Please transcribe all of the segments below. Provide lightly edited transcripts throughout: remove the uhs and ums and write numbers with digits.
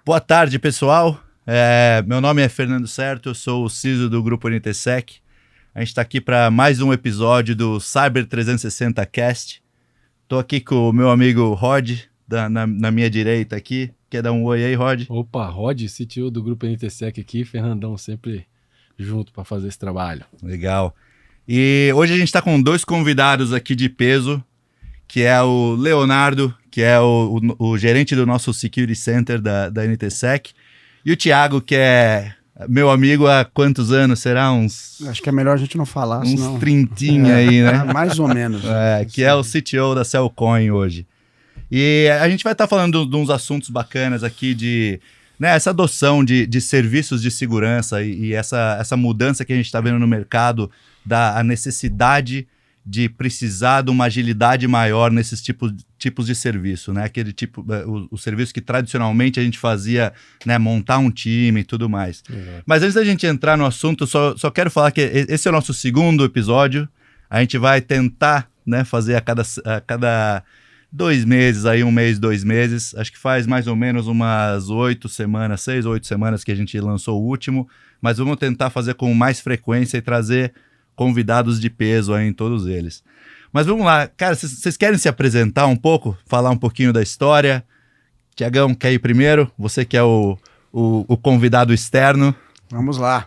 Boa tarde, pessoal. Meu nome é Fernando Certo, eu sou o CISO do Grupo NTSec. A gente está aqui para mais um episódio do Cyber 360 Cast. Estou aqui com o meu amigo Rod, na minha direita aqui. Quer dar um oi aí, Rod? Opa, Rod, CTO do Grupo NTSec aqui, Fernandão sempre junto para fazer esse trabalho. Legal. E hoje a gente está com dois convidados aqui de peso, que é o Leonardo, que é o gerente do nosso Security Center da NTSec, e o Thiago, que é meu amigo há quantos anos? Será Acho que é melhor a gente não falar, uns senão... 30 aí, né? Mais ou menos. Que é o CTO da Cellcoin hoje. E a gente vai estar falando de uns assuntos bacanas aqui de... né, essa adoção de serviços de segurança e essa mudança que a gente está vendo no mercado, a necessidade de precisar de uma agilidade maior nesses tipos de serviço, né? Aquele tipo, o serviço que tradicionalmente a gente fazia, né, montar um time e tudo mais. Exato. Mas antes da gente entrar no assunto, só quero falar que esse é o nosso segundo episódio. A gente vai tentar, né, fazer a cada 2 meses, aí 1 mês, 2 meses. Acho que faz mais ou menos umas 6 ou 8 semanas que a gente lançou o último, mas vamos tentar fazer com mais frequência e trazer convidados de peso aí em todos eles. Mas vamos lá, cara, vocês querem se apresentar um pouco? Falar um pouquinho da história? Tiagão, quer ir primeiro? Você que é o convidado externo. Vamos lá.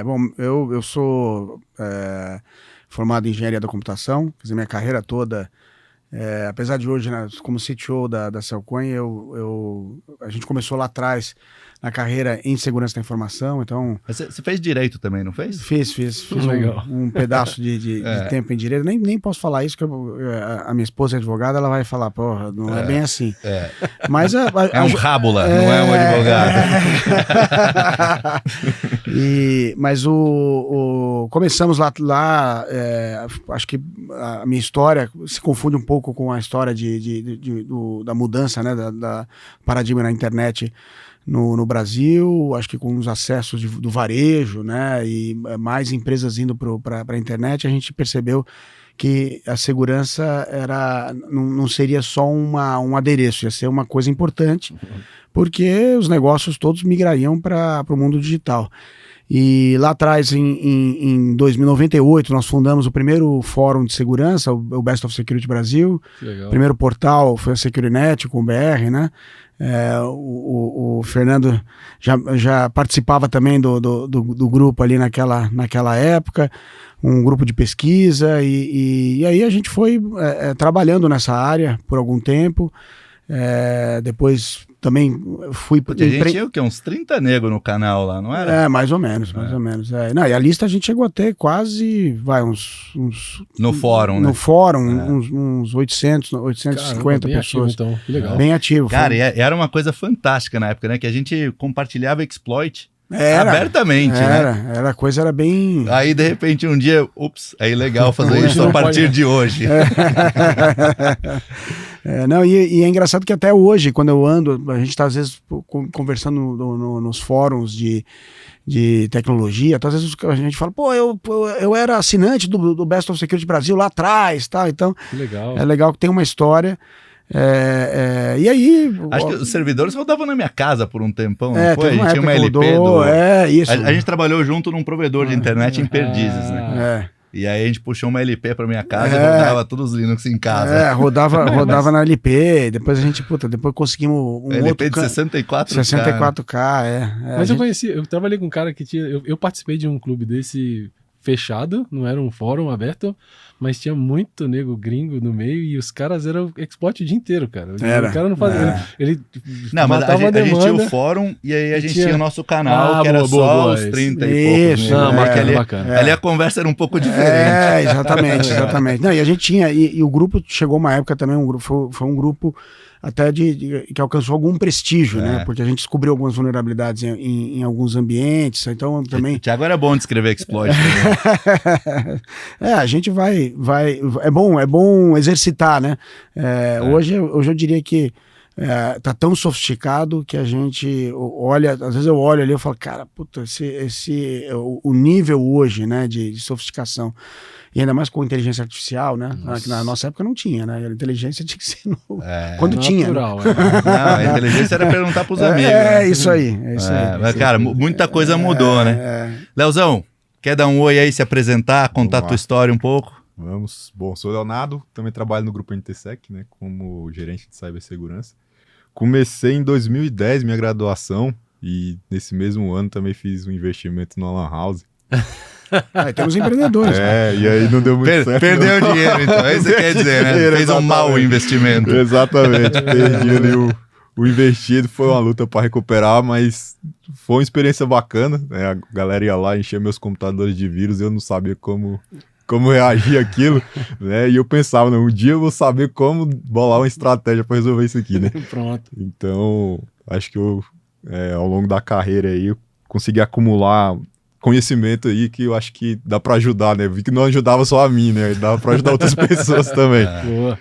Bom, eu sou formado em engenharia da computação, fiz a minha carreira toda. Apesar de hoje, né, como CTO da Cellcoin, a gente começou lá atrás na carreira em segurança da informação, então... Você fez direito também, não fez? Fiz um pedaço de tempo em direito, nem posso falar isso, porque a minha esposa é advogada, ela vai falar, porra, não é bem assim. Mas é um rábula, não é um advogado. Mas começamos lá acho que a minha história se confunde um pouco com a história da mudança, né, da paradigma na internet no Brasil, acho que com os acessos do varejo, né, e mais empresas indo para a internet, a gente percebeu que a segurança não seria só um adereço, ia ser uma coisa importante, porque os negócios todos migrariam para o mundo digital. E lá atrás, em 2098, nós fundamos o primeiro fórum de segurança, o Best of Security Brasil. O primeiro portal foi a SecurityNet com o BR, né? O Fernando já participava também do grupo ali naquela época, um grupo de pesquisa, e aí a gente foi trabalhando nessa área por algum tempo. Depois também fui... A gente tinha o quê? Uns 30 negros no canal lá, não era? Mais ou menos. Não, e a lista a gente chegou a ter quase, uns... No fórum, né? No fórum, uns 850 pessoas. Ativo, então. Que legal. Bem ativo. Cara, era uma coisa fantástica na época, né? Que a gente compartilhava exploit abertamente, né? A coisa era bem... Aí, de repente, um dia, aí legal fazer isso a partir de hoje. Não, e é engraçado que até hoje, quando eu ando, a gente está às vezes conversando nos fóruns de tecnologia, então, às vezes a gente fala, eu era assinante do Best of Security Brasil lá atrás, tá? Então que legal. É legal que tem uma história. E aí... Acho que os servidores rodavam na minha casa por um tempão, não foi? A gente tinha uma LP isso. A gente trabalhou junto num provedor de internet em Perdizes, né? E aí a gente puxou uma LP pra minha casa e rodava todos os Linux em casa. Rodava na LP, depois a gente, depois conseguimos um LP outro... de 64K. 64K, Mas eu trabalhei com um cara que tinha... Eu participei de um clube desse fechado, não era um fórum aberto, mas tinha muito nego gringo no meio e os caras eram exploit o dia inteiro, cara. O cara não fazia... Ele não, mas a gente tinha o fórum e aí a gente tinha o nosso canal, que era só os 30 e poucos. Bacana. Ali a conversa era um pouco diferente. Exatamente. Não, e a gente tinha... E o grupo chegou uma época também, foi um grupo até que alcançou algum prestígio, né? Porque a gente descobriu algumas vulnerabilidades em alguns ambientes, então também... O Thiago era bom de escrever exploit. A gente vai... É bom exercitar, né? Hoje eu diria que tá tão sofisticado que a gente olha, às vezes eu olho ali e falo, cara, puta, o nível hoje, né, de sofisticação, e ainda mais com inteligência artificial, né? Na nossa época não tinha, né? A inteligência tinha que ser quando natural, tinha. Né? Não, a inteligência era perguntar pros amigos. Né? Isso aí. Mas, cara, muita coisa mudou, né? Leozão, quer dar um oi aí, se apresentar, contar a tua história um pouco? Vamos. Bom, sou o Leonardo, também trabalho no grupo NTSEC, né? Como gerente de cibersegurança. Comecei em 2010 minha graduação e nesse mesmo ano também fiz um investimento no Lan House. Temos empreendedores. E aí não deu muito certo. Perdeu o dinheiro, então. É isso que quer dizer, né? Fez um mau investimento. Exatamente. Perdi ali o investido. Foi uma luta para recuperar, mas foi uma experiência bacana. Né? A galera ia lá, encher meus computadores de vírus e eu não sabia como reagir àquilo, né? E eu pensava, um dia eu vou saber como bolar uma estratégia para resolver isso aqui, né? Pronto. Então, acho que eu, ao longo da carreira aí, eu consegui acumular conhecimento aí que eu acho que dá para ajudar, né? Vi que não ajudava só a mim, né? Dava para ajudar outras pessoas também. Boa.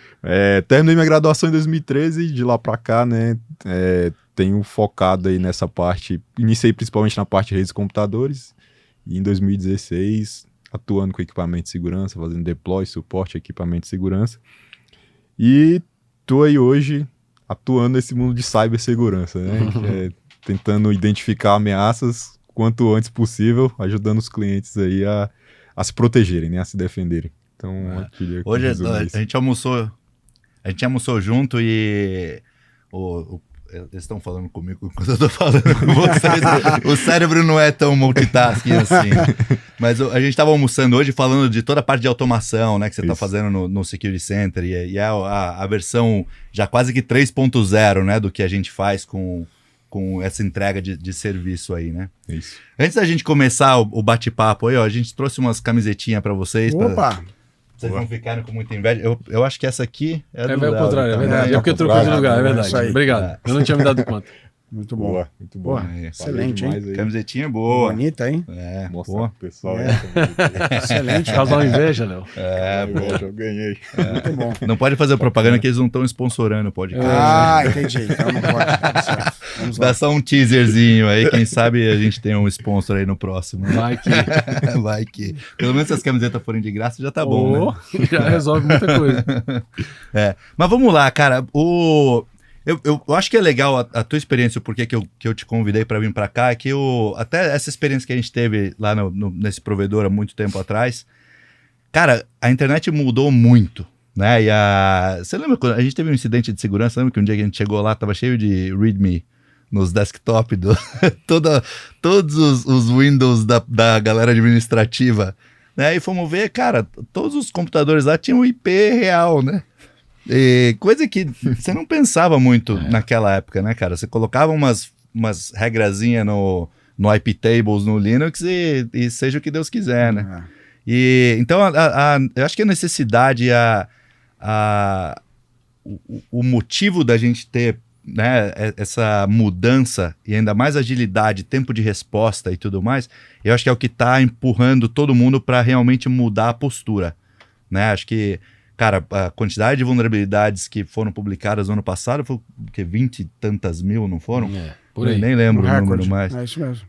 Terminei minha graduação em 2013 e de lá para cá, né? Tenho focado aí nessa parte, iniciei principalmente na parte de redes de computadores e em 2016 atuando com equipamento de segurança, fazendo deploy, suporte a equipamento de segurança. E tô aí hoje atuando nesse mundo de cibersegurança, né? Tentando identificar ameaças quanto antes possível, ajudando os clientes aí a se protegerem, né? A se defenderem. Então, hoje a gente almoçou junto e eles estão falando comigo enquanto eu tô falando com vocês. O cérebro não é tão multitasking assim. Mas a gente estava almoçando hoje falando de toda a parte de automação, né? Que você está fazendo no Security Center. E é a versão já quase que 3.0, né? Do que a gente faz com essa entrega de serviço aí, né? Isso. Antes da gente começar o bate-papo aí, ó, a gente trouxe umas camisetinhas para vocês. Opa! Vocês não ficarem com muita inveja. Eu acho que essa aqui é do Léo. É o contrário, é verdade. É porque eu troquei de lugar, é verdade. Obrigado. Eu não tinha me dado conta. Muito bom. Muito bom. Excelente, hein? Aí. Camisetinha boa. Bonita, hein? Mostra pro pessoal. Excelente. Causar inveja, Léo. Eu ganhei. Muito bom. Não pode fazer propaganda que eles não estão sponsorando o podcast. Entendi. Então não pode. Tá certo. Vamos lá. Dá só um teaserzinho aí, quem sabe a gente tem um sponsor aí no próximo. Vai que. Pelo menos se as camisetas forem de graça já tá bom, né? Já resolve muita coisa. Mas vamos lá, cara. Eu acho que é legal a tua experiência, o porquê que eu te convidei para vir para cá, é que até essa experiência que a gente teve lá nesse provedor há muito tempo atrás, cara, a internet mudou muito, né? Você lembra quando a gente teve um incidente de segurança? Lembra que um dia que a gente chegou lá, tava cheio de README nos desktop, todos os Windows da galera administrativa, né? E fomos ver, cara, todos os computadores lá tinham IP real, né? Coisa que você não pensava muito naquela época, né, cara? Você colocava umas regrazinhas no IP tables no Linux e seja o que Deus quiser, né? Então, eu acho que a necessidade, o motivo da gente ter, né, essa mudança e ainda mais agilidade, tempo de resposta e tudo mais, eu acho que é o que está empurrando todo mundo para realmente mudar a postura, né? Acho que, cara, a quantidade de vulnerabilidades que foram publicadas no ano passado foi o quê? 20 e tantas mil, não foram? Por aí. Eu nem lembro o número mais. É isso mesmo.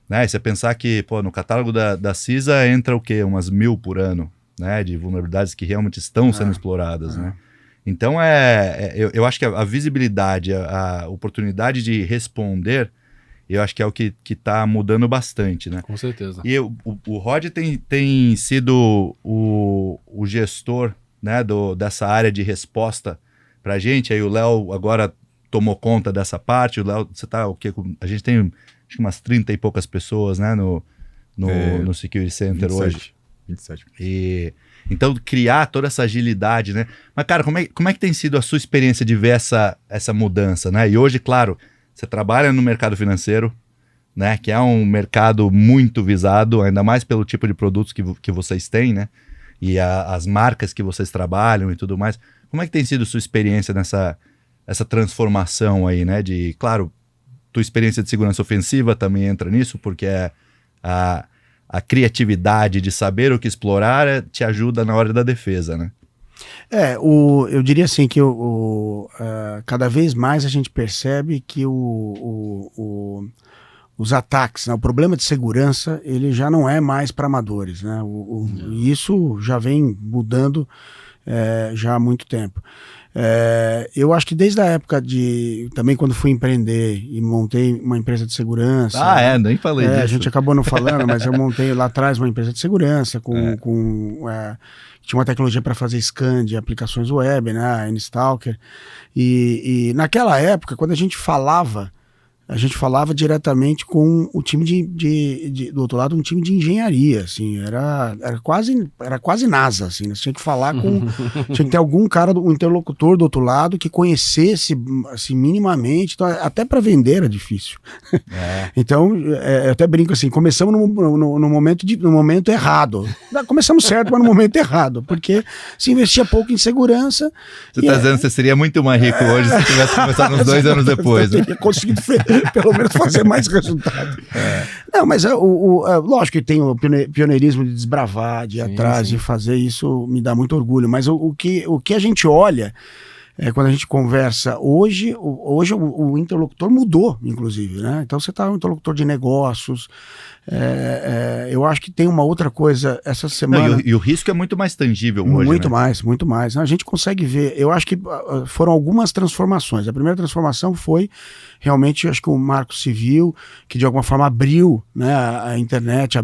Né? E você pensar que, no catálogo da CISA entra o quê? Umas 1000 por ano, né? De vulnerabilidades que realmente estão sendo exploradas, né? Então, eu acho que a visibilidade, a oportunidade de responder, eu acho que é o que está mudando bastante, né? Com certeza. E o Rod tem sido o gestor, né, dessa área de resposta pra gente. Aí o Léo agora tomou conta dessa parte. O Léo, você tá o quê? A gente tem acho que umas 30 e poucas pessoas, né, no Security Center 27, hoje. 27. Então, criar toda essa agilidade, né? Mas, cara, como é que tem sido a sua experiência de ver essa mudança, né? E hoje, claro, você trabalha no mercado financeiro, né? Que é um mercado muito visado, ainda mais pelo tipo de produtos que vocês têm, né? E as marcas que vocês trabalham e tudo mais. Como é que tem sido a sua experiência essa transformação aí, né? Claro, tua experiência de segurança ofensiva também entra nisso, porque a criatividade de saber o que explorar te ajuda na hora da defesa, né? Eu diria assim que cada vez mais a gente percebe que os ataques, né, o problema de segurança, ele já não é mais para amadores, né? E isso já vem mudando já há muito tempo. Eu acho que desde a época também quando fui empreender e montei uma empresa de segurança. Nem falei disso. A gente acabou não falando, mas eu montei lá atrás uma empresa de segurança tinha uma tecnologia para fazer scan de aplicações web, né, N-Stalker. E naquela época, quando a gente falava diretamente com o time do outro lado, um time de engenharia, assim, era quase NASA, assim, né? Você tinha que falar tinha que ter algum cara, um interlocutor do outro lado que conhecesse, assim, minimamente, então, até para vender era difícil. Então, eu até brinco assim, começamos no momento errado. Começamos certo, mas no momento errado, porque se investia pouco em segurança. Você tá dizendo que você seria muito mais rico hoje se tivesse começado uns 2 anos depois. Eu teria conseguido pelo menos fazer mais resultado. Não, mas lógico que tem o pioneirismo de desbravar, de ir atrás, de fazer isso, me dá muito orgulho. Mas o que a gente olha, quando a gente conversa hoje o interlocutor mudou, inclusive, né? Então você está um interlocutor de negócios. Eu acho que tem uma outra coisa essa semana. E o risco é muito mais tangível hoje. Muito mais. A gente consegue ver. Eu acho que foram algumas transformações. A primeira transformação foi realmente, acho que o Marco Civil, que de alguma forma abriu, né, a internet,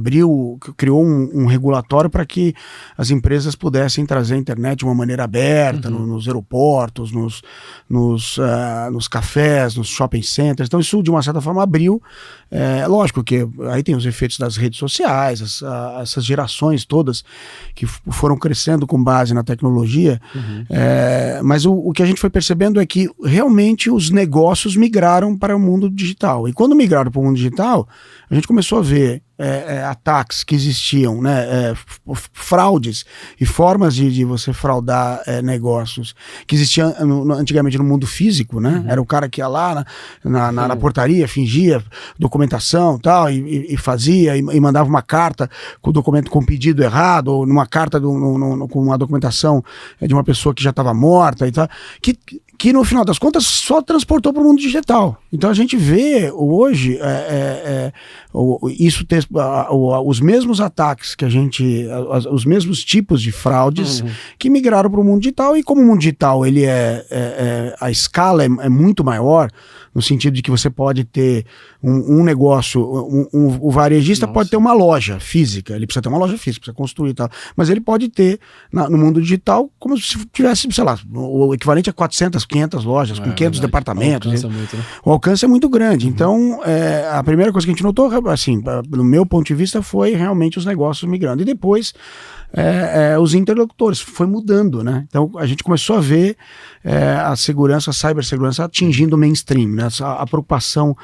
criou um regulatório para que as empresas pudessem trazer a internet de uma maneira aberta, nos aeroportos, nos cafés, nos shopping centers. Então isso de uma certa forma abriu. Lógico que aí tem os efeitos das redes sociais, essas gerações todas que foram crescendo com base na tecnologia, mas o que a gente foi percebendo é que realmente os negócios migraram para o mundo digital, e quando migraram para o mundo digital, a gente começou a ver ataques que existiam, né, fraudes e formas de você fraudar negócios que existiam antigamente no mundo físico, né? Era o cara que ia lá na portaria, fingia documentação tal, e fazia, e mandava uma carta com o documento com pedido errado, ou numa carta com uma documentação de uma pessoa que já estava morta e tal, que no final das contas só transportou para o mundo digital. Então a gente vê hoje os mesmos ataques que os mesmos tipos de fraudes que migraram para o mundo digital, e como o mundo digital a escala é muito maior, no sentido de que você pode ter um negócio, o varejista pode ter uma loja física, ele precisa ter uma loja física, precisa construir e tal, mas ele pode ter no mundo digital como se tivesse, sei lá, o equivalente a 400, 500 lojas, com 500 departamentos. O alcance é muito grande. Então, a primeira coisa que a gente notou, assim, no meu ponto de vista, foi realmente os negócios migrando. E depois, os interlocutores, foi mudando, né? Então, a gente começou a ver a segurança, a cibersegurança atingindo o mainstream, né? A preocupação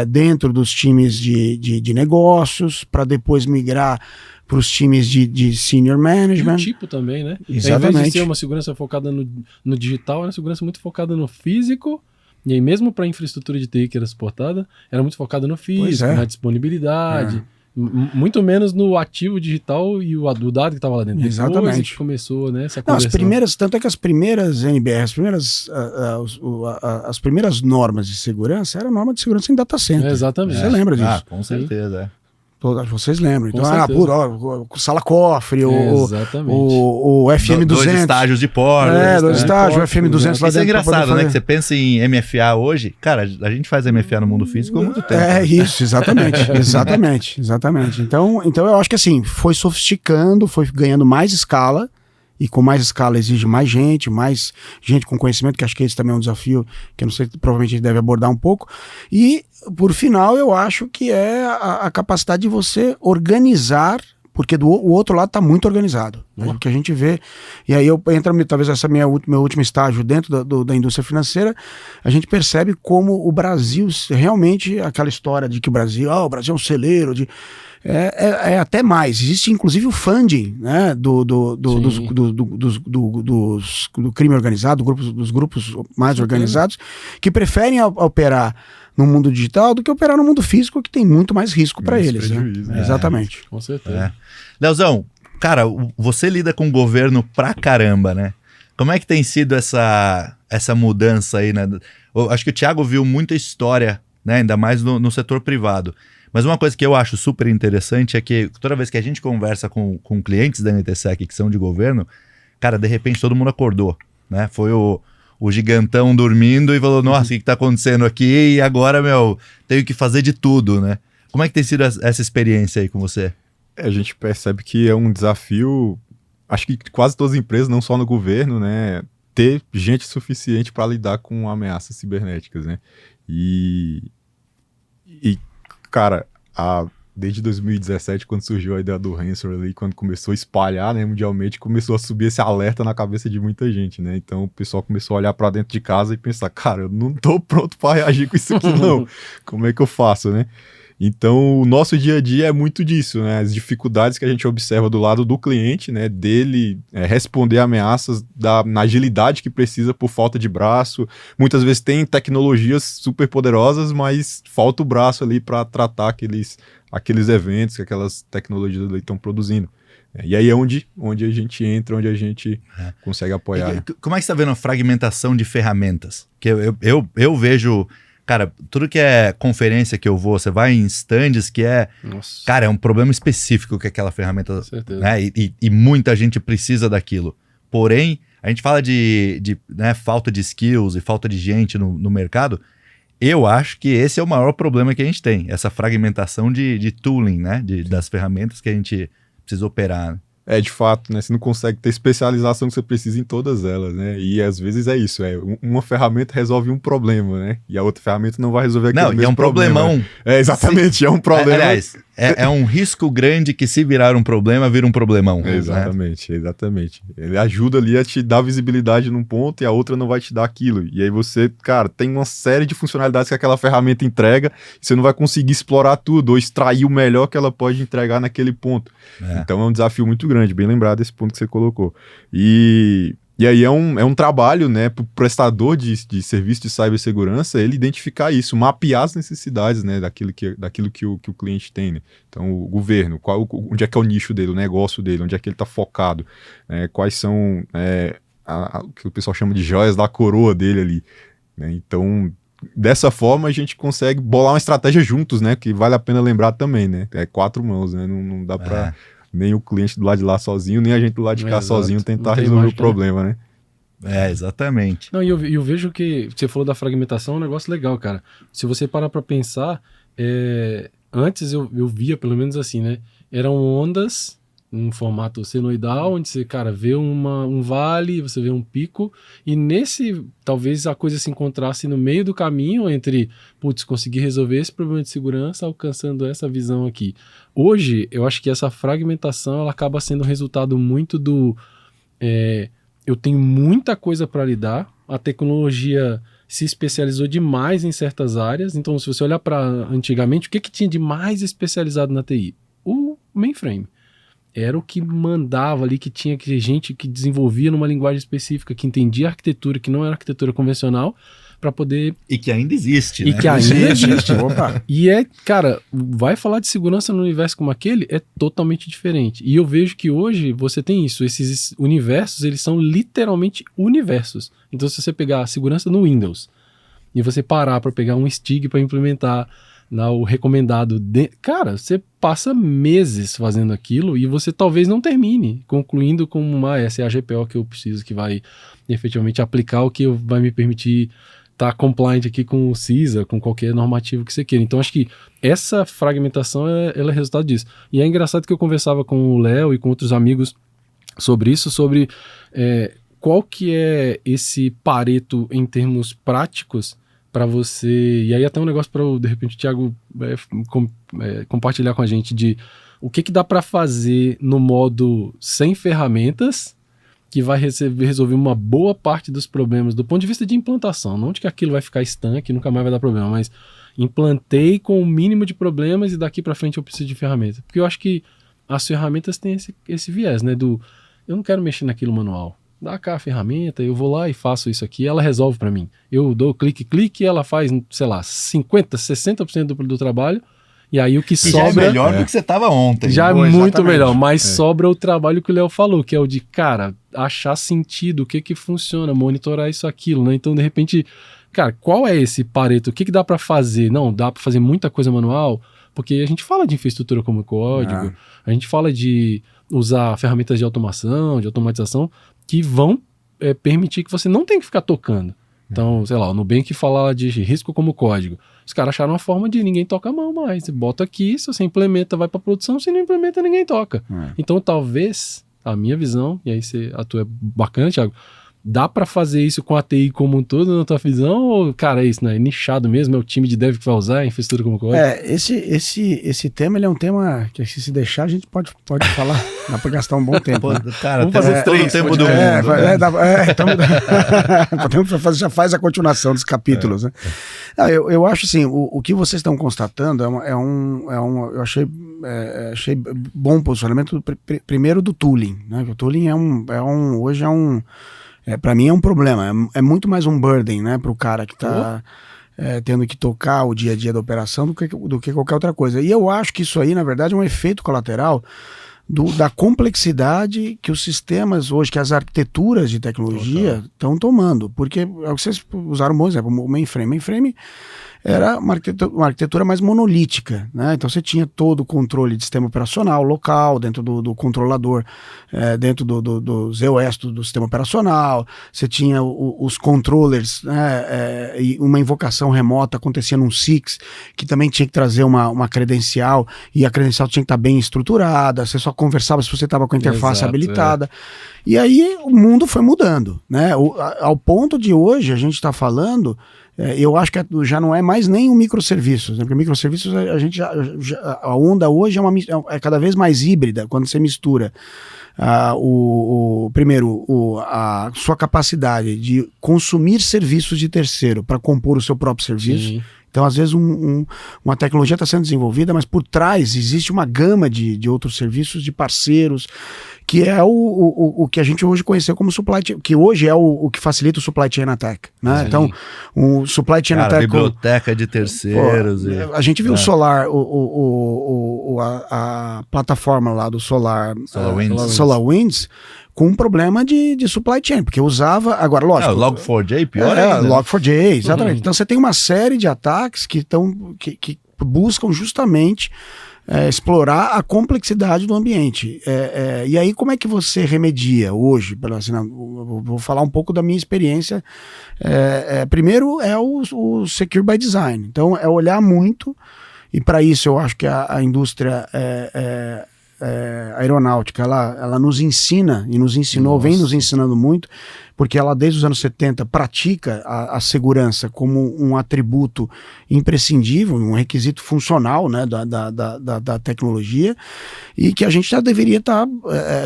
dentro dos times de negócios, para depois migrar para os times de senior management. E o tipo também, né? Exatamente. Ao invés de ser uma segurança focada no digital, era uma segurança muito focada no físico, e aí mesmo para a infraestrutura de TI que era suportada, era muito focada no físico, na disponibilidade, muito menos no ativo digital e o dado que estava lá dentro. Exatamente. Depois que começou, né, essa conversão. Tanto é que as primeiras NBR, as primeiras normas de segurança era a norma de segurança em data center. Exatamente. Você lembra disso? Com certeza, Vocês lembram. Então, sala cofre, o FM200. 2 estágios de porta. 2 estágios, o FM200 lá dentro. Isso é engraçado, né? Que você pensa em MFA hoje. Cara, a gente faz MFA no mundo físico há muito tempo. Isso, exatamente. Então eu acho que assim, foi sofisticando, foi ganhando mais escala. E com mais escala exige mais gente com conhecimento, que acho que esse também é um desafio que eu não sei, provavelmente a gente deve abordar um pouco. E, por final, eu acho que é a capacidade de você organizar, porque o outro lado está muito organizado. O que a gente vê, e aí entra talvez essa meu último estágio dentro da indústria financeira, a gente percebe como o Brasil, realmente, aquela história de que o Brasil é um celeiro de... até mais. Existe inclusive o funding, né, do crime organizado, dos grupos mais organizados, que preferem operar no mundo digital do que operar no mundo físico, que tem muito mais risco para eles. Né? Exatamente. Com certeza. Leozão, cara, você lida com o governo pra caramba, né? Como é que tem sido essa mudança aí, né? Eu acho que o Thiago viu muita história, né? Ainda mais no setor privado. Mas uma coisa que eu acho super interessante é que toda vez que a gente conversa com clientes da NTSEC que são de governo, cara, de repente todo mundo acordou, né? Foi o gigantão dormindo e falou, nossa, o que tá acontecendo aqui? E agora, tenho que fazer de tudo, né? Como é que tem sido essa experiência aí com você? A gente percebe que é um desafio, acho que quase todas as empresas, não só no governo, né? Ter gente suficiente para lidar com ameaças cibernéticas, né? E cara, desde 2017, quando surgiu a ideia do ransomware ali, quando começou a espalhar, né, mundialmente, começou a subir esse alerta na cabeça de muita gente, né? Então o pessoal começou a olhar para dentro de casa e pensar, cara, eu não tô pronto para reagir com isso aqui não. Como é que eu faço, né? Então o nosso dia a dia é muito disso, né? As dificuldades que a gente observa do lado do cliente, né? Dele responder ameaças na agilidade que precisa por falta de braço. Muitas vezes tem tecnologias super poderosas, mas falta o braço ali para tratar aqueles eventos que aquelas tecnologias ali estão produzindo. E aí é onde a gente entra, onde a gente consegue apoiar. Né? Como é que você está vendo a fragmentação de ferramentas? Que eu vejo... Cara, tudo que é conferência que eu vou, você vai em stands que Nossa. Cara, é um problema específico que aquela ferramenta... Né? E muita gente precisa daquilo. Porém, a gente fala de né, falta de skills e falta de gente no mercado. Eu acho que esse é o maior problema que a gente tem. Essa fragmentação de tooling, né? Das ferramentas que a gente precisa operar. De fato, né? Você não consegue ter especialização que você precisa em todas elas, né? E às vezes é isso, uma ferramenta resolve um problema, né? E a outra ferramenta não vai resolver aquele mesmo problema. Não, é um problemão. Exatamente, é um problema. Aliás, é um risco grande que se virar um problema, vira um problemão. Exatamente, né? Exatamente. Ele ajuda ali a te dar visibilidade num ponto e a outra não vai te dar aquilo. E aí você, cara, tem uma série de funcionalidades que aquela ferramenta entrega e você não vai conseguir explorar tudo ou extrair o melhor que ela pode entregar naquele ponto. Então é um desafio muito grande, bem lembrado esse ponto que você colocou. E aí é um trabalho, né, para o prestador de serviço de cibersegurança, ele identificar isso, mapear as necessidades, né, daquilo que o cliente tem, né? Então o governo, onde é que é o nicho dele, o negócio dele, onde é que ele está focado, quais são o que o pessoal chama de joias da coroa dele ali, né? Então dessa forma a gente consegue bolar uma estratégia juntos, né, que vale a pena lembrar também, né, 4 mãos, né, não dá para... Nem o cliente do lado de lá sozinho, nem a gente do lado de cá sozinho tentar resolver o problema, né? Exatamente. Não, e eu vejo que você falou da fragmentação, é um negócio legal, cara. Se você parar pra pensar, antes eu via, pelo menos assim, né? Eram ondas, um formato senoidal, onde você, cara, vê um vale, você vê um pico, e talvez a coisa se encontrasse no meio do caminho entre, conseguir resolver esse problema de segurança alcançando essa visão aqui. Hoje, eu acho que essa fragmentação, ela acaba sendo resultado muito do... eu tenho muita coisa para lidar, a tecnologia se especializou demais em certas áreas, então se você olhar para antigamente, o que tinha de mais especializado na TI? O mainframe. Era o que mandava ali, que tinha gente que desenvolvia numa linguagem específica, que entendia a arquitetura, que não era arquitetura convencional, para poder... E que ainda existe, né? E que ainda existe. Opa. E cara, vai falar de segurança no universo como aquele, é totalmente diferente. E eu vejo que hoje você tem isso, esses universos, eles são literalmente universos. Então se você pegar a segurança no Windows, e você parar para pegar um STIG para implementar o recomendado, cara, você passa meses fazendo aquilo e você talvez não termine, concluindo com essa é a GPO que eu preciso, que vai efetivamente aplicar o que vai me permitir estar compliant aqui com o CISA, com qualquer normativo que você queira. Então acho que essa fragmentação ela é resultado disso. E é engraçado que eu conversava com o Léo e com outros amigos sobre isso, sobre qual que é esse Pareto em termos práticos para você, e aí até um negócio para de repente o Thiago compartilhar com a gente de o que dá para fazer no modo sem ferramentas que vai resolver uma boa parte dos problemas do ponto de vista de implantação, não de que aquilo vai ficar estanque e nunca mais vai dar problema, mas implantei com o mínimo de problemas e daqui para frente eu preciso de ferramentas, porque eu acho que as ferramentas têm esse viés, né, eu não quero mexer naquilo manual. Dá cá a ferramenta, eu vou lá e faço isso aqui, ela resolve para mim. Eu dou clique, ela faz, sei lá, 50%, 60% do trabalho E aí o que Já é sobra... melhor do que você estava ontem. Já é Boa, muito exatamente. melhor, mas sobra o trabalho que o Léo falou, que é o de, cara, achar sentido, o que que funciona, monitorar isso, aquilo, né? Então, de repente, cara, qual é esse Pareto? O que que dá pra fazer? Não, dá pra fazer muita coisa manual, porque a gente fala de infraestrutura como código, a gente fala de usar ferramentas de automação, de automatização, que vão permitir que você não tenha que ficar tocando. Então, sei lá, o Nubank fala de risco como código. Os caras acharam uma forma de ninguém toca a mão mais. Você bota aqui, se você implementa, vai pra produção, se não implementa, ninguém toca. Então, talvez, a minha visão, e aí a tua é bacana, Thiago, dá pra fazer isso com a TI como um todo, na tua visão? Ou, cara, é isso, né? É nichado mesmo, é o time de dev que vai usar, a infraestrutura como código? Esse tema, ele é um tema que se deixar, a gente pode falar. Dá pra gastar um bom tempo. Pô, né? cara, Vamos fazer todo o três, tempo pode- do mundo. Então, podemos fazer, já faz a continuação dos capítulos, né? Eu acho assim, o que vocês estão constatando eu achei bom o posicionamento primeiro do tooling, né? O tooling hoje para mim é um problema, é muito mais um burden, né, para o cara que está tendo que tocar o dia a dia da operação do que qualquer outra coisa. E eu acho que isso aí, na verdade, é um efeito colateral da complexidade que os sistemas hoje, que as arquiteturas de tecnologia estão tomando. Porque, vocês usaram um bom exemplo, o mainframe. Mainframe era uma arquitetura mais monolítica, né? Então você tinha todo o controle de sistema operacional local, dentro do controlador, dentro do ZOS do sistema operacional, você tinha os controllers, né? E uma invocação remota acontecia num SIX, que também tinha que trazer uma credencial, e a credencial tinha que estar bem estruturada, você só conversava se você estava com a interface habilitada. E aí o mundo foi mudando, né? Ao ponto de hoje a gente está falando, eu acho que já não é mais nem um microserviços, né? Porque microserviços a onda hoje é cada vez mais híbrida, quando você mistura primeiro a sua capacidade de consumir serviços de terceiro para compor o seu próprio serviço. Sim. Então, às vezes, uma tecnologia está sendo desenvolvida, mas por trás existe uma gama de outros serviços, de parceiros, que é o que a gente hoje conheceu como supply chain, que hoje é o que facilita o supply chain attack, né? Sim. Então, o supply chain Cara, attack... biblioteca de terceiros. A gente viu o Solar, a plataforma lá do SolarWinds, com um problema de supply chain, porque usava, agora lógico... Log4j, pior ainda. Log4j, exatamente. Então você tem uma série de ataques que buscam justamente explorar a complexidade do ambiente. E aí como é que você remedia hoje? Vou falar um pouco da minha experiência. Primeiro é o Secure by Design. Então é olhar muito, e para isso eu acho que a indústria aeronáutica, ela nos ensina, e nos ensinou, vem nos ensinando muito, porque ela desde os anos 70 pratica a segurança como um atributo imprescindível, um requisito funcional, né, da tecnologia, e que a gente já deveria estar,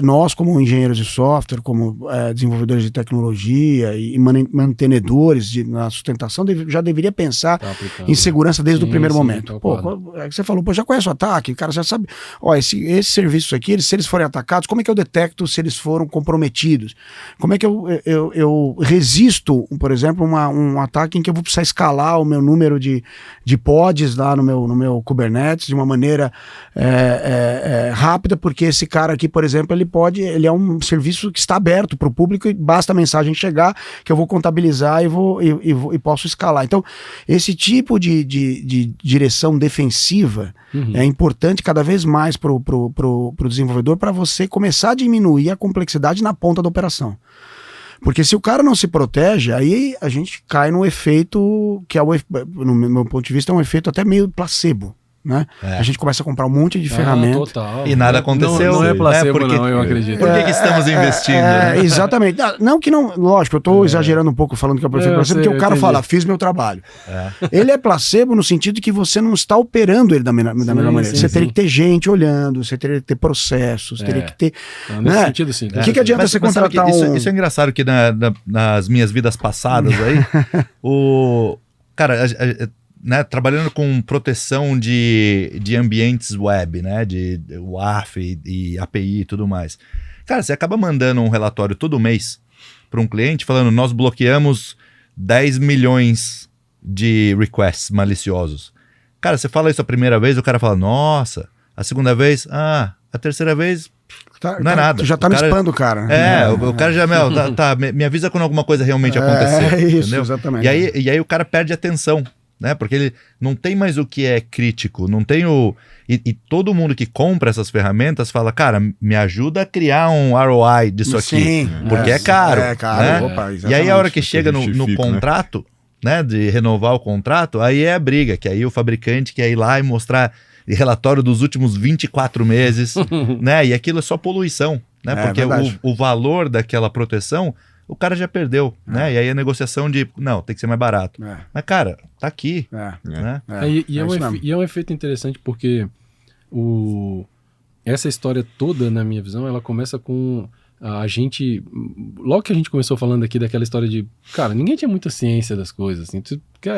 nós como engenheiros de software, como desenvolvedores de tecnologia e mantenedores na sustentação, já deveria pensar em segurança desde o primeiro momento. Você falou, já conhece o ataque, o cara já sabe, esse serviço aqui, se eles forem atacados, como é que eu detecto se eles foram comprometidos? Como é que eu resisto, por exemplo, um ataque em que eu vou precisar escalar o meu número de pods lá no meu Kubernetes de uma maneira rápida, porque esse cara aqui, por exemplo, ele é um serviço que está aberto para o público e basta a mensagem chegar que eu vou contabilizar e posso escalar. Então, esse tipo de direção defensiva é importante cada vez mais para o desenvolvedor, para você começar a diminuir a complexidade na ponta da operação. Porque se o cara não se protege, aí a gente cai num efeito que no meu ponto de vista, é um efeito até meio placebo, né? A gente começa a comprar um monte de ferramenta. Total. E nada aconteceu. Não é placebo, porque, não, eu acredito. Por que estamos investindo? Né? Exatamente. Não que não... Lógico, eu estou exagerando um pouco falando que é placebo, porque o cara fala, fiz meu trabalho. Ele é placebo no sentido que você não está operando ele da melhor maneira. Você teria que ter gente olhando, você teria que ter processos, teria que ter... Nesse sentido, sim. O que adianta você contratar Isso é engraçado que nas minhas vidas passadas aí, cara... Né, trabalhando com proteção de ambientes web, né, de WAF e API e tudo mais. Cara, você acaba mandando um relatório todo mês para um cliente falando, nós bloqueamos 10 milhões de requests maliciosos. Cara, você fala isso a primeira vez, o cara fala, nossa. A segunda vez, a terceira vez, não é nada. Tu já tá no spam do cara. O cara já, me avisa quando alguma coisa realmente acontecer. É isso, entendeu? exatamente. E aí o cara perde atenção, né? Porque ele não tem mais o que é crítico, não tem o... E todo mundo que compra essas ferramentas fala, cara, me ajuda a criar um ROI disso aqui. Sim, porque é caro. É caro, né? opa, E aí a hora que chega no justifica, contrato, né? De renovar o contrato, aí é a briga, que aí o fabricante quer ir lá e mostrar relatório dos últimos 24 meses, né? E aquilo é só poluição, né? Porque o valor daquela proteção, o cara já perdeu, né? E aí a negociação de, não, tem que ser mais barato. Mas, cara, tá aqui, né? E é um efeito interessante porque essa história toda, na minha visão, ela começa com a gente... Logo que a gente começou falando aqui daquela história de... Cara, ninguém tinha muita ciência das coisas, assim.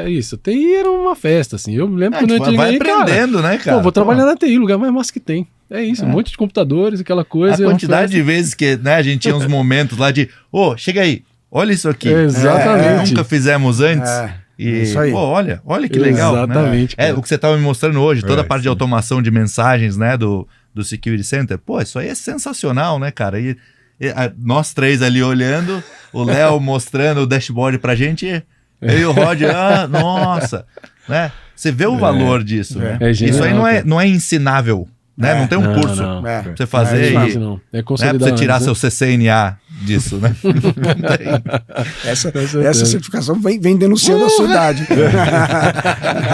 Isso, TI era uma festa, assim. Eu me lembro quando eu vai aprendendo, né, cara? Pô, vou trabalhar na TI, lugar mais massa que tem. É isso, um monte de computadores, aquela coisa. A quantidade de vezes que, né, a gente tinha uns momentos lá de, chega aí, olha isso aqui. Exatamente. Nunca fizemos antes. E, isso aí. olha que legal. Exatamente. Né? O que você estava me mostrando hoje, toda a parte de automação de mensagens, né, do Security Center. Pô, isso aí é sensacional, né, cara? E nós três ali olhando, o Léo mostrando o dashboard pra gente, eu e o Rod, nossa, né? Você vê o valor disso, né? Isso aí não é ensinável, né? Não tem um curso pra você fazer É pra você tirar seu CCNA disso, né? Essa certificação vem denunciando a sua idade.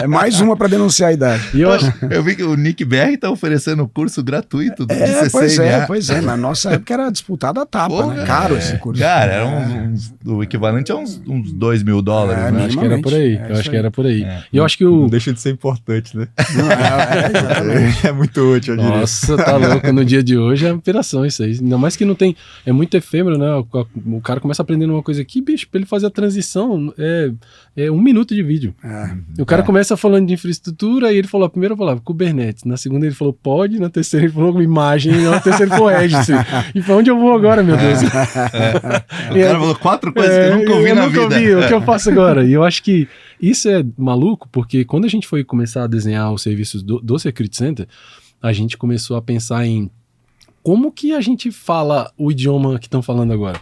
É mais uma para denunciar a idade. E eu vi que o Nick BR tá oferecendo curso gratuito de CCNA. Pois é. Na nossa época era disputado a tapa, né? Caro esse curso. Cara, era o equivalente a uns $2 mil, né? Acho que era por aí. Eu acho que era por aí. E eu acho que não deixa de ser importante, né? É muito útil, eu diria. Nossa, tá louco. No dia de hoje é operação isso aí. Ainda mais que não tem... É muito efêmero, né? O cara começa aprendendo uma coisa aqui, bicho, pra ele fazer a transição é 1 minuto de vídeo. O cara começa falando de infraestrutura e ele falou a primeira palavra, Kubernetes. Na segunda ele falou pod, na terceira ele falou imagem, e na terceira ele falou Registry. E pra onde eu vou agora, meu Deus? O cara falou 4 coisas que eu nunca ouvi na vida. O que eu faço agora? E eu acho que isso é maluco, porque quando a gente foi começar a desenhar os serviços do Security Center, a gente começou a pensar em como que a gente fala o idioma que estão falando agora?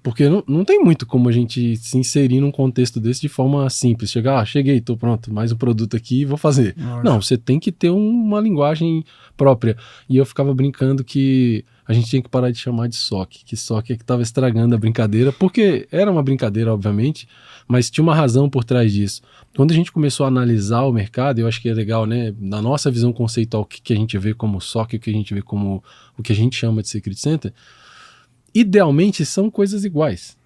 Porque não tem muito como a gente se inserir num contexto desse de forma simples. Cheguei, tô pronto, mais um produto aqui, vou fazer. Não, você tem que ter uma linguagem própria. E eu ficava brincando que a gente tinha que parar de chamar de SOC, que SOC é que estava estragando a brincadeira, porque era uma brincadeira, obviamente, mas tinha uma razão por trás disso. Quando a gente começou a analisar o mercado, eu acho que é legal, né? Na nossa visão conceitual, o que a gente vê como SOC, o que a gente vê como o que a gente chama de Security Center, idealmente são coisas iguais.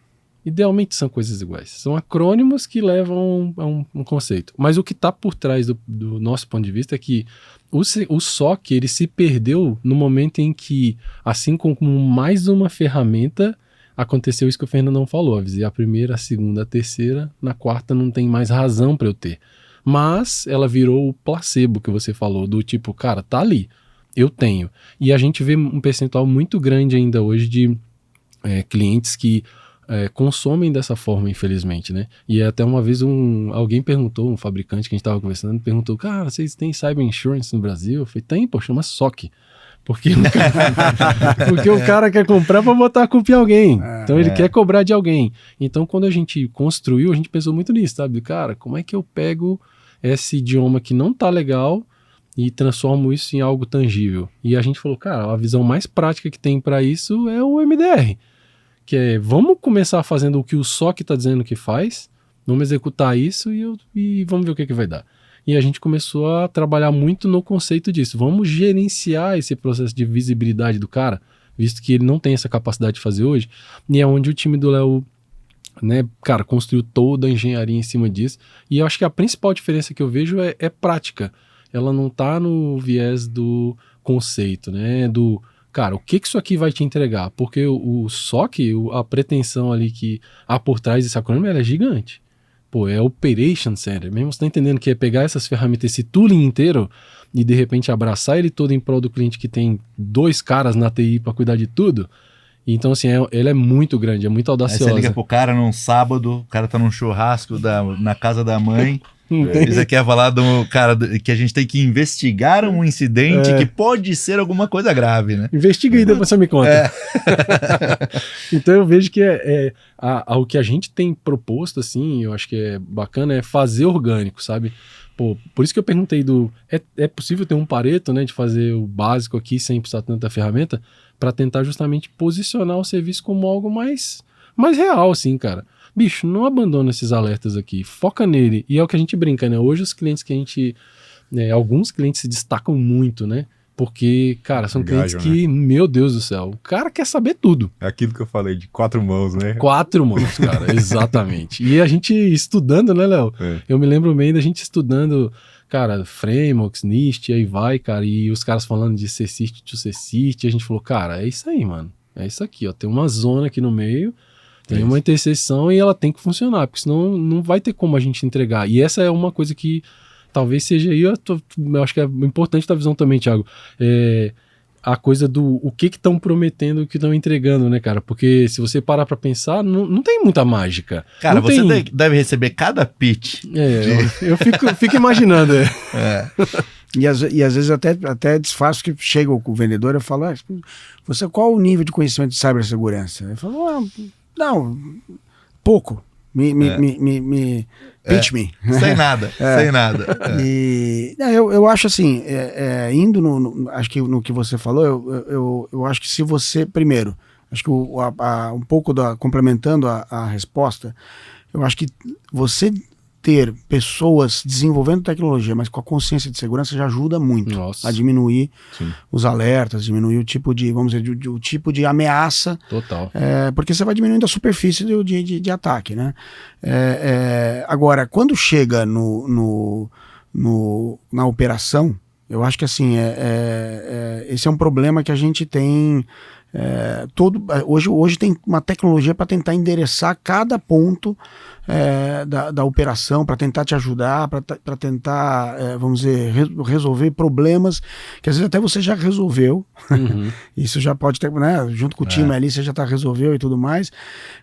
São acrônimos que levam a um conceito. Mas o que está por trás do nosso ponto de vista é que o SOC ele se perdeu no momento em que, assim como mais uma ferramenta, aconteceu isso que o Fernandão falou. Avisei a primeira, a segunda, a terceira, na quarta não tem mais razão para eu ter. Mas ela virou o placebo que você falou, do tipo, cara, tá ali, eu tenho. E a gente vê um percentual muito grande ainda hoje de clientes que consomem dessa forma, infelizmente, né? E até uma vez alguém perguntou, um fabricante que a gente estava conversando, perguntou, cara, vocês têm Cyber Insurance no Brasil? Eu falei, tem, pô, chama SOC. Porque o cara quer comprar para botar a culpa em alguém. Então ele quer cobrar de alguém. Então quando a gente construiu, a gente pensou muito nisso, sabe? Cara, como é que eu pego esse idioma que não tá legal e transformo isso em algo tangível? E a gente falou, cara, a visão mais prática que tem para isso é o MDR. Que é, vamos começar fazendo o que o SOC está dizendo que faz, vamos executar isso e vamos ver o que vai dar. E a gente começou a trabalhar muito no conceito disso. Vamos gerenciar esse processo de visibilidade do cara, visto que ele não tem essa capacidade de fazer hoje, e é onde o time do Léo, né, cara, construiu toda a engenharia em cima disso. E eu acho que a principal diferença que eu vejo é prática. Ela não está no viés do conceito, né, cara, o que isso aqui vai te entregar? Porque o SOC, a pretensão ali que há por trás desse acrônimo, ela é gigante. Pô, é Operation Center. Mesmo você tá entendendo que é pegar essas ferramentas, esse tooling inteiro, e de repente abraçar ele todo em prol do cliente que tem 2 caras na TI para cuidar de tudo. Então, assim, ele é muito grande, é muito audaciosa. Aí você liga pro cara num sábado, o cara tá num churrasco na casa da mãe, Você quer falar do cara que a gente tem que investigar um incidente que pode ser alguma coisa grave, né? Investiga aí, depois você me conta. Então eu vejo que o que a gente tem proposto, assim, eu acho que é bacana, é fazer orgânico, sabe? Pô, por isso que eu perguntei é possível ter um Pareto, né, de fazer o básico aqui sem precisar tanta ferramenta, para tentar justamente posicionar o serviço como algo mais real, assim, cara. Bicho, não abandona esses alertas aqui, foca nele. E é o que a gente brinca, né? Hoje os clientes que a gente... alguns clientes se destacam muito, né? Porque, cara, são clientes que, meu Deus do céu, o cara quer saber tudo. É aquilo que eu falei, de 4 mãos, né? 4 mãos, cara, exatamente. E a gente estudando, né, Léo? Eu me lembro bem da gente estudando, cara, Frameworks, NIST, aí vai, cara, e os caras falando de C-Cist to C-Cist, e a gente falou, cara, é isso aí, mano. É isso aqui, ó. Tem uma zona aqui no meio, tem uma interseção e ela tem que funcionar, porque senão não vai ter como a gente entregar. E essa é uma coisa que talvez seja aí, eu acho que é importante da visão também, Thiago, a coisa do o que estão prometendo, o que estão entregando, né, cara? Porque se você parar pra pensar, não tem muita mágica. Cara, você deve receber cada pitch. Eu fico imaginando. E às vezes até disfarço que chega o vendedor e fala, você qual o nível de conhecimento de cibersegurança? Ele falou, não, pouco. Pitch me. Sem nada, sem nada. E eu acho assim, indo acho que no que você falou, eu acho que se você, primeiro, acho que um pouco complementando a resposta, eu acho que você ter pessoas desenvolvendo tecnologia, mas com a consciência de segurança já ajuda muito a diminuir os alertas, diminuir o tipo de, vamos dizer, o tipo de ameaça. Total. Porque você vai diminuindo a superfície de ataque, né? Agora, quando chega na operação, eu acho que assim, esse é um problema que a gente tem... Hoje tem uma tecnologia para tentar endereçar cada ponto da operação, para tentar te ajudar, para tentar, vamos dizer, resolver problemas que às vezes até você já resolveu. Isso já pode ter, né? Junto com o time ali, você já resolveu e tudo mais.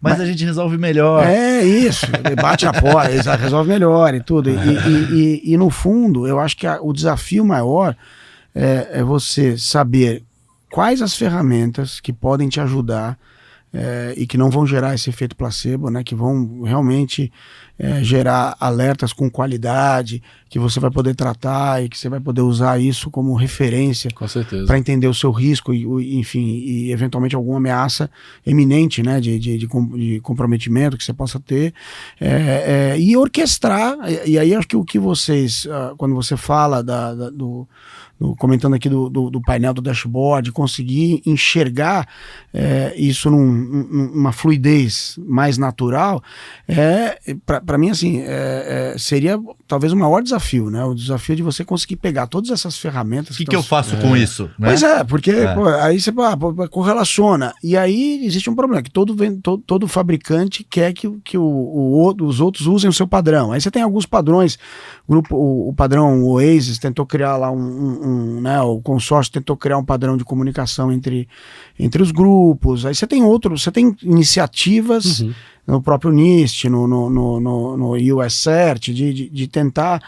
Mas a gente resolve melhor. Isso, bate a porta, resolve melhor e tudo. E no fundo, eu acho que o desafio maior é você saber quais as ferramentas que podem te ajudar e que não vão gerar esse efeito placebo, né? Que vão realmente gerar alertas com qualidade, que você vai poder tratar e que você vai poder usar isso como referência para entender o seu risco enfim, e eventualmente alguma ameaça eminente, né? De comprometimento que você possa ter e orquestrar. E aí acho que o que vocês, quando você fala comentando aqui do painel do dashboard, conseguir enxergar isso numa fluidez mais natural, para mim, assim, seria talvez o maior desafio, né? O desafio de você conseguir pegar todas essas ferramentas. O que eu faço com isso? Né? Pois porque pô, aí você correlaciona. E aí existe um problema, que todo fabricante quer que os outros usem o seu padrão. Aí você tem alguns padrões, o padrão Oasis tentou criar lá né, o consórcio tentou criar um padrão de comunicação entre os grupos. Aí você tem iniciativas no próprio NIST, no US CERT, de tentar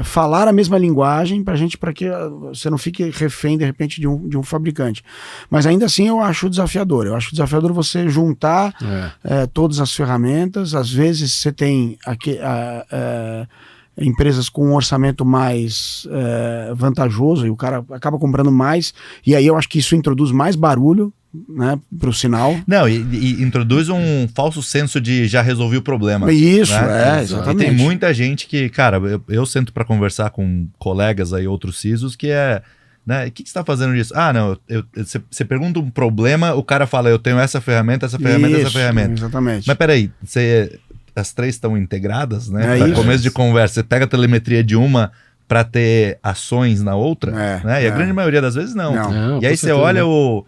falar a mesma linguagem para que você não fique refém de repente de um fabricante. Mas ainda assim eu acho desafiador. Eu acho desafiador você juntar todas as ferramentas. Às vezes você tem empresas com um orçamento mais vantajoso e o cara acaba comprando mais, e aí eu acho que isso introduz mais barulho, né, para o sinal. Não, e introduz um falso senso de já resolvi o problema. Isso, né? Exatamente. E tem muita gente que, cara, eu sento para conversar com colegas aí, outros CISOs, que né, o que você está fazendo disso? Não, você pergunta um problema, o cara fala, eu tenho essa ferramenta, essa ferramenta. Exatamente. Mas peraí, as três estão integradas, né? Para isso. começo de conversa, você pega a telemetria de uma para ter ações na outra, né? E a grande maioria das vezes não. E aí você olha o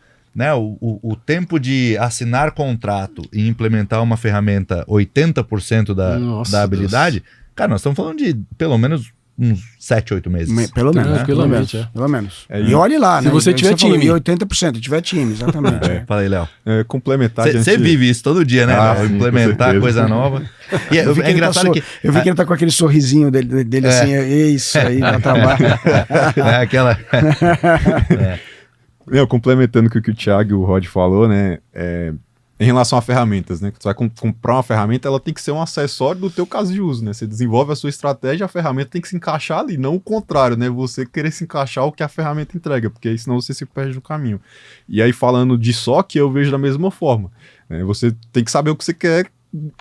tempo de assinar contrato e implementar uma ferramenta 80% da habilidade, cara, nós estamos falando de pelo menos uns 7, 8 meses. Pelo menos. Tranquilamente, Pelo menos. E olhe lá, se né? você tiver time. E 80%, tiver time, exatamente. Fala aí, Léo. Complementar. Você vive isso todo dia, né? Sim, implementar coisa nova. E Eu vi que engraçado eu vi que ele tá com aquele sorrisinho dele assim, isso aí, dá trabalho. Aquela... Complementando o que o Thiago e o Rod falou, né? Em relação a ferramentas, né? Que você vai comprar uma ferramenta, ela tem que ser um acessório do teu caso de uso, né? Você desenvolve a sua estratégia, a ferramenta tem que se encaixar ali, não o contrário, né? Você querer se encaixar o que a ferramenta entrega, porque aí senão você se perde no caminho. E aí, falando de SOC, eu vejo da mesma forma, né? Você tem que saber o que você quer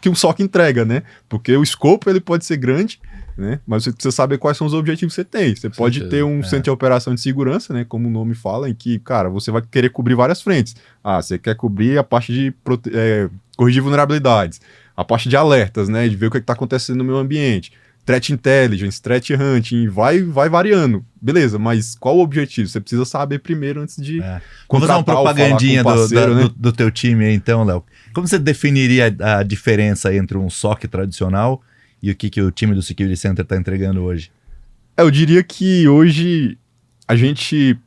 que um SOC entrega, né? Porque o escopo, ele pode ser grande, né? Mas você precisa saber quais são os objetivos que você tem. Você pode ter um centro de operação de segurança, né? Como o nome fala, em que, cara, você vai querer cobrir várias frentes. Você quer cobrir a parte de corrigir vulnerabilidades, a parte de alertas, né? De ver o que está acontecendo no meu ambiente, threat intelligence, threat hunting, vai variando. Beleza, mas qual o objetivo? Você precisa saber primeiro antes de Vamos fazer uma propagandinha né? do teu time aí, então, Léo. Como você definiria a diferença entre um SOC tradicional e o que o time do Security Center está entregando hoje? Eu diria que hoje a gente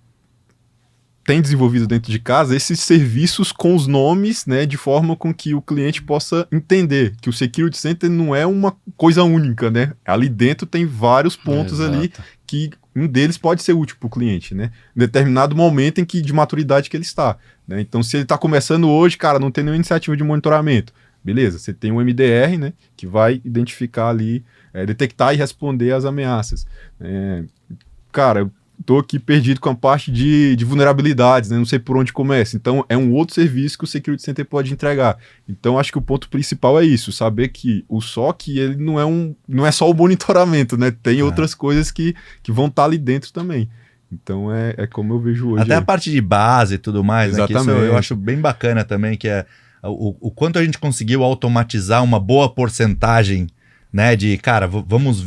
tem desenvolvido dentro de casa esses serviços com os nomes, né, de forma com que o cliente possa entender que o Security Center não é uma coisa única, né? Ali dentro tem vários pontos ali que um deles pode ser útil para o cliente, né? Em determinado momento de maturidade que ele está, né? Então, se ele está começando hoje, cara, não tem nenhuma iniciativa de monitoramento. Beleza, você tem um MDR, né, que vai identificar ali, detectar e responder às ameaças. Cara, eu tô aqui perdido com a parte de vulnerabilidades, né, não sei por onde começa. Então, é um outro serviço que o Security Center pode entregar. Então, acho que o ponto principal é isso, saber que o SOC, ele não é só o monitoramento, né, tem outras coisas que vão estar ali dentro também. Então, é como eu vejo hoje. Até a parte de base e tudo mais, né, que isso eu acho bem bacana também, que é o quanto a gente conseguiu automatizar uma boa porcentagem, né, de, cara, vamos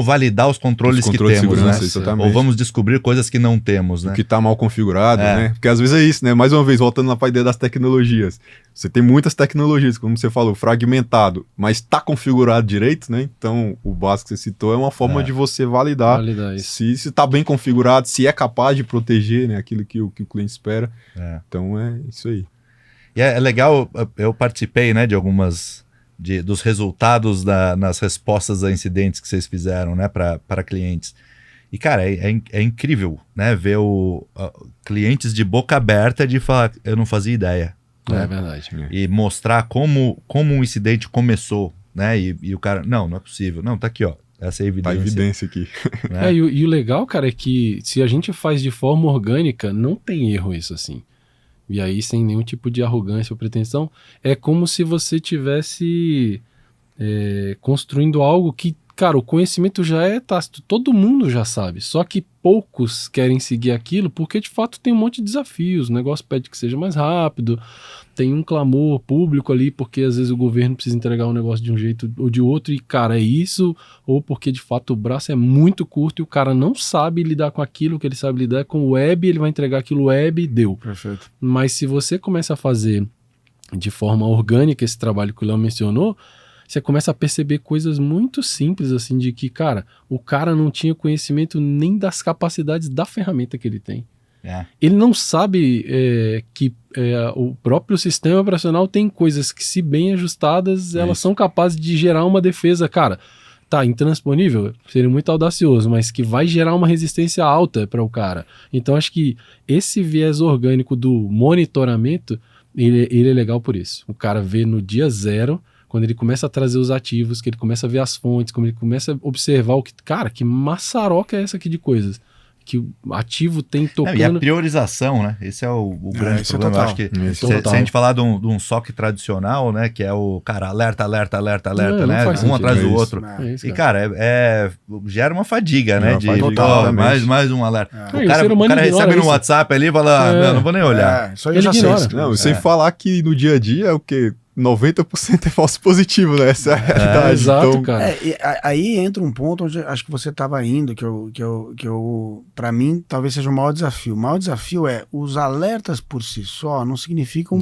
validar os controles que temos, né? Ou vamos descobrir coisas que não temos, né? O que está mal configurado, né? Porque às vezes é isso, né? Mais uma vez, voltando para a ideia das tecnologias. Você tem muitas tecnologias, como você falou, fragmentado, mas está configurado direito, né? Então, o básico que você citou é uma forma de você validar se está bem configurado, se é capaz de proteger, né, aquilo que o cliente espera. Então, é isso aí. E é legal, eu participei, né, de algumas dos resultados nas respostas a incidentes que vocês fizeram, né, para clientes. E, cara, é incrível, né, ver clientes de boca aberta de falar, eu não fazia ideia. Né? É verdade. E mostrar como um incidente começou, né, e o cara, não é possível. Não, tá aqui, ó, essa é a evidência. Tá a evidência aqui. Né? E o legal, cara, é que se a gente faz de forma orgânica, não tem erro isso assim. E aí, sem nenhum tipo de arrogância ou pretensão, é como se você tivesse construindo algo que, cara, o conhecimento já é tácito, todo mundo já sabe, só que poucos querem seguir aquilo porque, de fato, tem um monte de desafios, o negócio pede que seja mais rápido, tem um clamor público ali, porque às vezes o governo precisa entregar um negócio de um jeito ou de outro, e, cara, é isso, ou porque, de fato, o braço é muito curto e o cara não sabe lidar com aquilo que ele sabe lidar com o web, ele vai entregar aquilo web e deu. Perfeito. Mas se você começa a fazer de forma orgânica esse trabalho que o Léo mencionou, você começa a perceber coisas muito simples, assim, de que, cara, o cara não tinha conhecimento nem das capacidades da ferramenta que ele tem. Ele não sabe que o próprio sistema operacional tem coisas que, se bem ajustadas, elas são capazes de gerar uma defesa, cara, tá, intransponível, seria muito audacioso, mas que vai gerar uma resistência alta para o cara. Então, acho que esse viés orgânico do monitoramento, ele é legal por isso. O cara vê no dia zero, quando ele começa a trazer os ativos, que ele começa a ver as fontes, quando ele começa a observar o que, cara, que maçaroca é essa aqui de coisas que o ativo tem tocando. E a priorização, né? Esse é o grande problema. Eu acho que se a gente falar de um SOC tradicional, né? Que é o, cara, alerta, né? Um atrás do outro. E, cara, gera uma fadiga, né? Mais um alerta. O cara recebe no WhatsApp ali e fala, não vou nem olhar. Isso aí eu já sei. Não, sem falar que no dia a dia é o quê? 90% é falso positivo, né? Essa é a realidade. Exato, então, cara. Aí entra um ponto onde acho que você estava indo, que eu para mim, talvez seja o maior desafio. O maior desafio é os alertas por si só não significam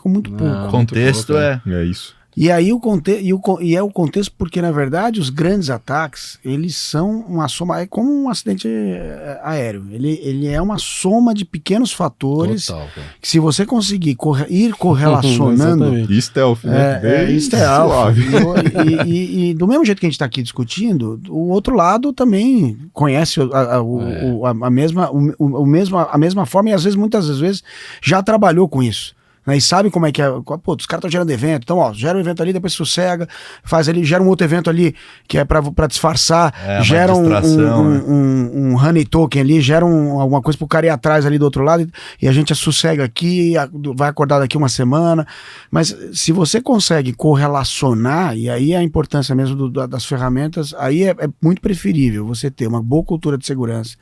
muito pouco. O contexto é isso. E aí e é o contexto porque, na verdade, os grandes ataques, eles são uma soma, é como um acidente aéreo. Ele é uma soma de pequenos fatores. Total, que se você conseguir ir correlacionando... E stealth, né? Stealth. E do mesmo jeito que a gente está aqui discutindo, o outro lado também conhece a mesma forma e às vezes, muitas vezes, já trabalhou com isso. Né, e sabe como é que é. Pô, os caras estão gerando evento, então, ó, gera um evento ali, depois sossega, faz ali, gera um outro evento ali que é pra disfarçar, gera um honey token ali, gera alguma coisa pro cara ir atrás ali do outro lado e a gente sossega aqui, vai acordar daqui uma semana. Mas se você consegue correlacionar, e aí a importância mesmo das ferramentas, aí é muito preferível você ter uma boa cultura de segurança,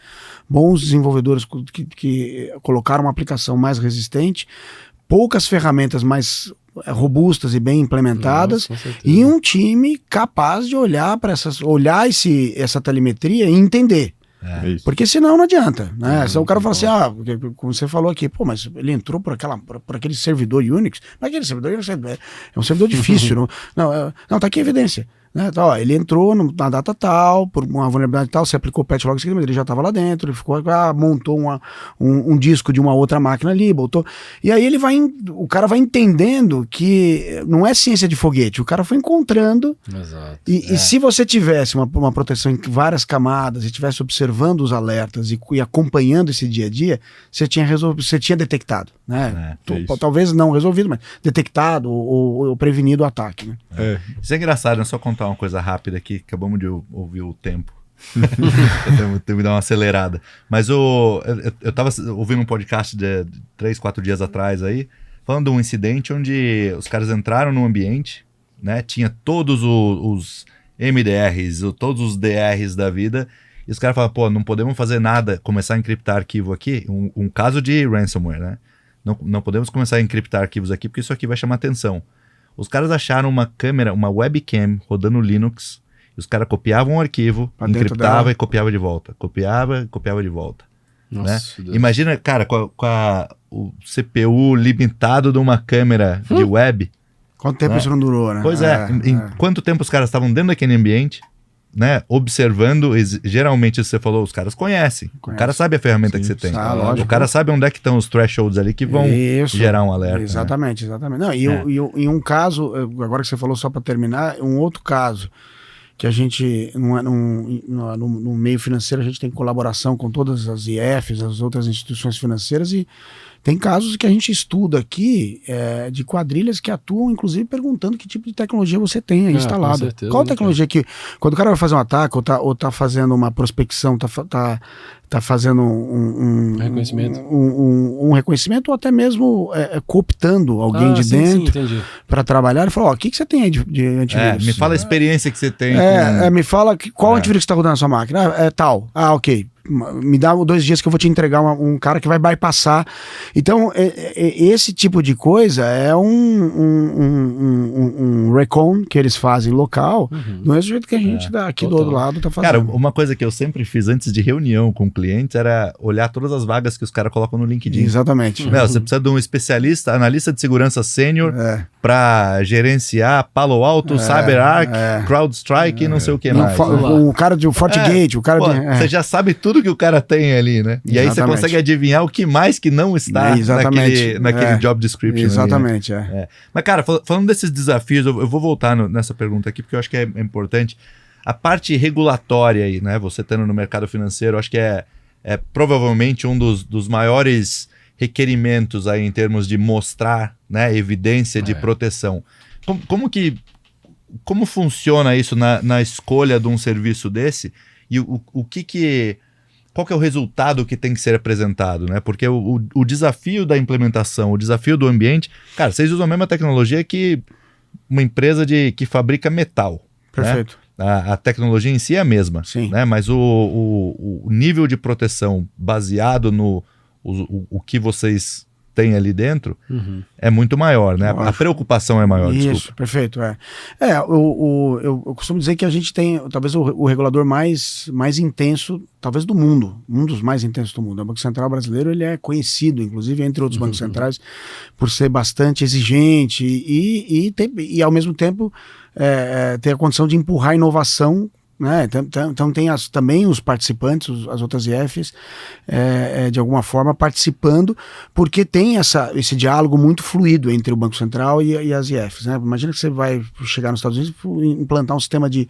bons desenvolvedores que colocaram uma aplicação mais resistente, poucas ferramentas mais robustas e bem implementadas. Nossa, e um time capaz de olhar para essa telemetria e entender. Porque senão não adianta, né? Se o cara fala assim, como você falou aqui, pô, mas ele entrou por aquele servidor Unix, mas aquele servidor Unix é um servidor difícil, não, tá aqui a evidência. Né? Então, ó, ele entrou na data tal, por uma vulnerabilidade tal, você aplicou o patch log, mas ele já estava lá dentro, ele ficou, montou um disco de uma outra máquina ali, botou. E aí o cara vai entendendo que não é ciência de foguete, o cara foi encontrando. Exato. E se você tivesse uma proteção em várias camadas e estivesse observando os alertas e acompanhando esse dia a dia, você tinha detectado, né? Talvez não resolvido, mas detectado ou prevenido o ataque, né? Isso é engraçado, né? Só contar uma coisa rápida aqui, acabamos de ouvir o tempo. Eu tenho que dar uma acelerada. Mas eu tava ouvindo um podcast de 3, 4 dias atrás aí, falando de um incidente onde os caras entraram no ambiente, né? Tinha todos os MDRs, todos os DRs da vida, e os caras falaram, pô, não podemos fazer nada, começar a encriptar arquivo aqui, um caso de ransomware, né? Não podemos começar a encriptar arquivos aqui, porque isso aqui vai chamar atenção. Os caras acharam uma câmera, uma webcam rodando Linux, e os caras copiavam o arquivo, encriptava e copiava de volta. Copiava e copiava de volta. Nossa, né? Imagina, cara, com o CPU limitado de uma câmera de web. Quanto tempo isso não durou, né? Pois em quanto tempo os caras estavam dentro daquele ambiente, né, observando, geralmente você falou, os caras conhecem. O cara sabe a ferramenta que você tem. Lógico. O cara sabe onde é que estão os thresholds ali que vão gerar um alerta. Exatamente. Não, e um caso, agora que você falou, só para terminar, um outro caso que a gente, no meio financeiro, a gente tem colaboração com todas as IFs, as outras instituições financeiras, e tem casos que a gente estuda aqui de quadrilhas que atuam, inclusive, perguntando que tipo de tecnologia você tem aí instalada. Certeza, qual tecnologia que, quando o cara vai fazer um ataque ou tá fazendo uma prospecção, tá fazendo reconhecimento. Um reconhecimento, ou até mesmo cooptando alguém de dentro para trabalhar, ele fala, o que você tem aí de antivírus? Me fala a experiência que você tem. Me fala qual antivírus que está rodando na sua máquina. Tal. Ok. Me dá 2 dias que eu vou te entregar um cara que vai bypassar. Então, esse tipo de coisa é um recon que eles fazem local, do mesmo jeito que a gente aqui do outro lado tá fazendo. Cara, uma coisa que eu sempre fiz antes de reunião com clientes era olhar todas as vagas que os caras colocam no LinkedIn. Exatamente. Você precisa de um especialista, analista de segurança sênior para gerenciar Palo Alto, CyberArk, CrowdStrike e não sei o que mais. O cara de FortiGate, o cara Você já sabe tudo que o cara tem ali, né? E aí você consegue adivinhar o que mais que não está naquele job description. Exatamente, ali, né? Mas, cara, falando desses desafios, eu vou voltar nessa pergunta aqui, porque eu acho que é importante. A parte regulatória aí, né? Você estando no mercado financeiro, acho que é provavelmente um dos maiores requerimentos aí em termos de mostrar, né, evidência de proteção. Como funciona isso na escolha de um serviço desse? E qual que é o resultado que tem que ser apresentado, né? Porque o desafio da implementação, o desafio do ambiente... Cara, vocês usam a mesma tecnologia que uma empresa que fabrica metal. Perfeito. Né? A tecnologia em si é a mesma. Sim. Né? Mas o nível de proteção baseado no o que vocês tem ali dentro é muito maior, né? A preocupação é maior, Isso, desculpa. perfeito, eu costumo dizer que a gente tem talvez o regulador mais intenso, talvez do mundo, um dos mais intensos do mundo. O Banco Central brasileiro, ele é conhecido, inclusive entre outros bancos centrais, por ser bastante exigente e ao mesmo tempo ter a condição de empurrar a inovação, né? Então tem também os participantes, as outras IFs, de alguma forma participando, porque tem esse diálogo muito fluido entre o Banco Central e as IFs, né? Imagina que você vai chegar nos Estados Unidos e implantar um sistema de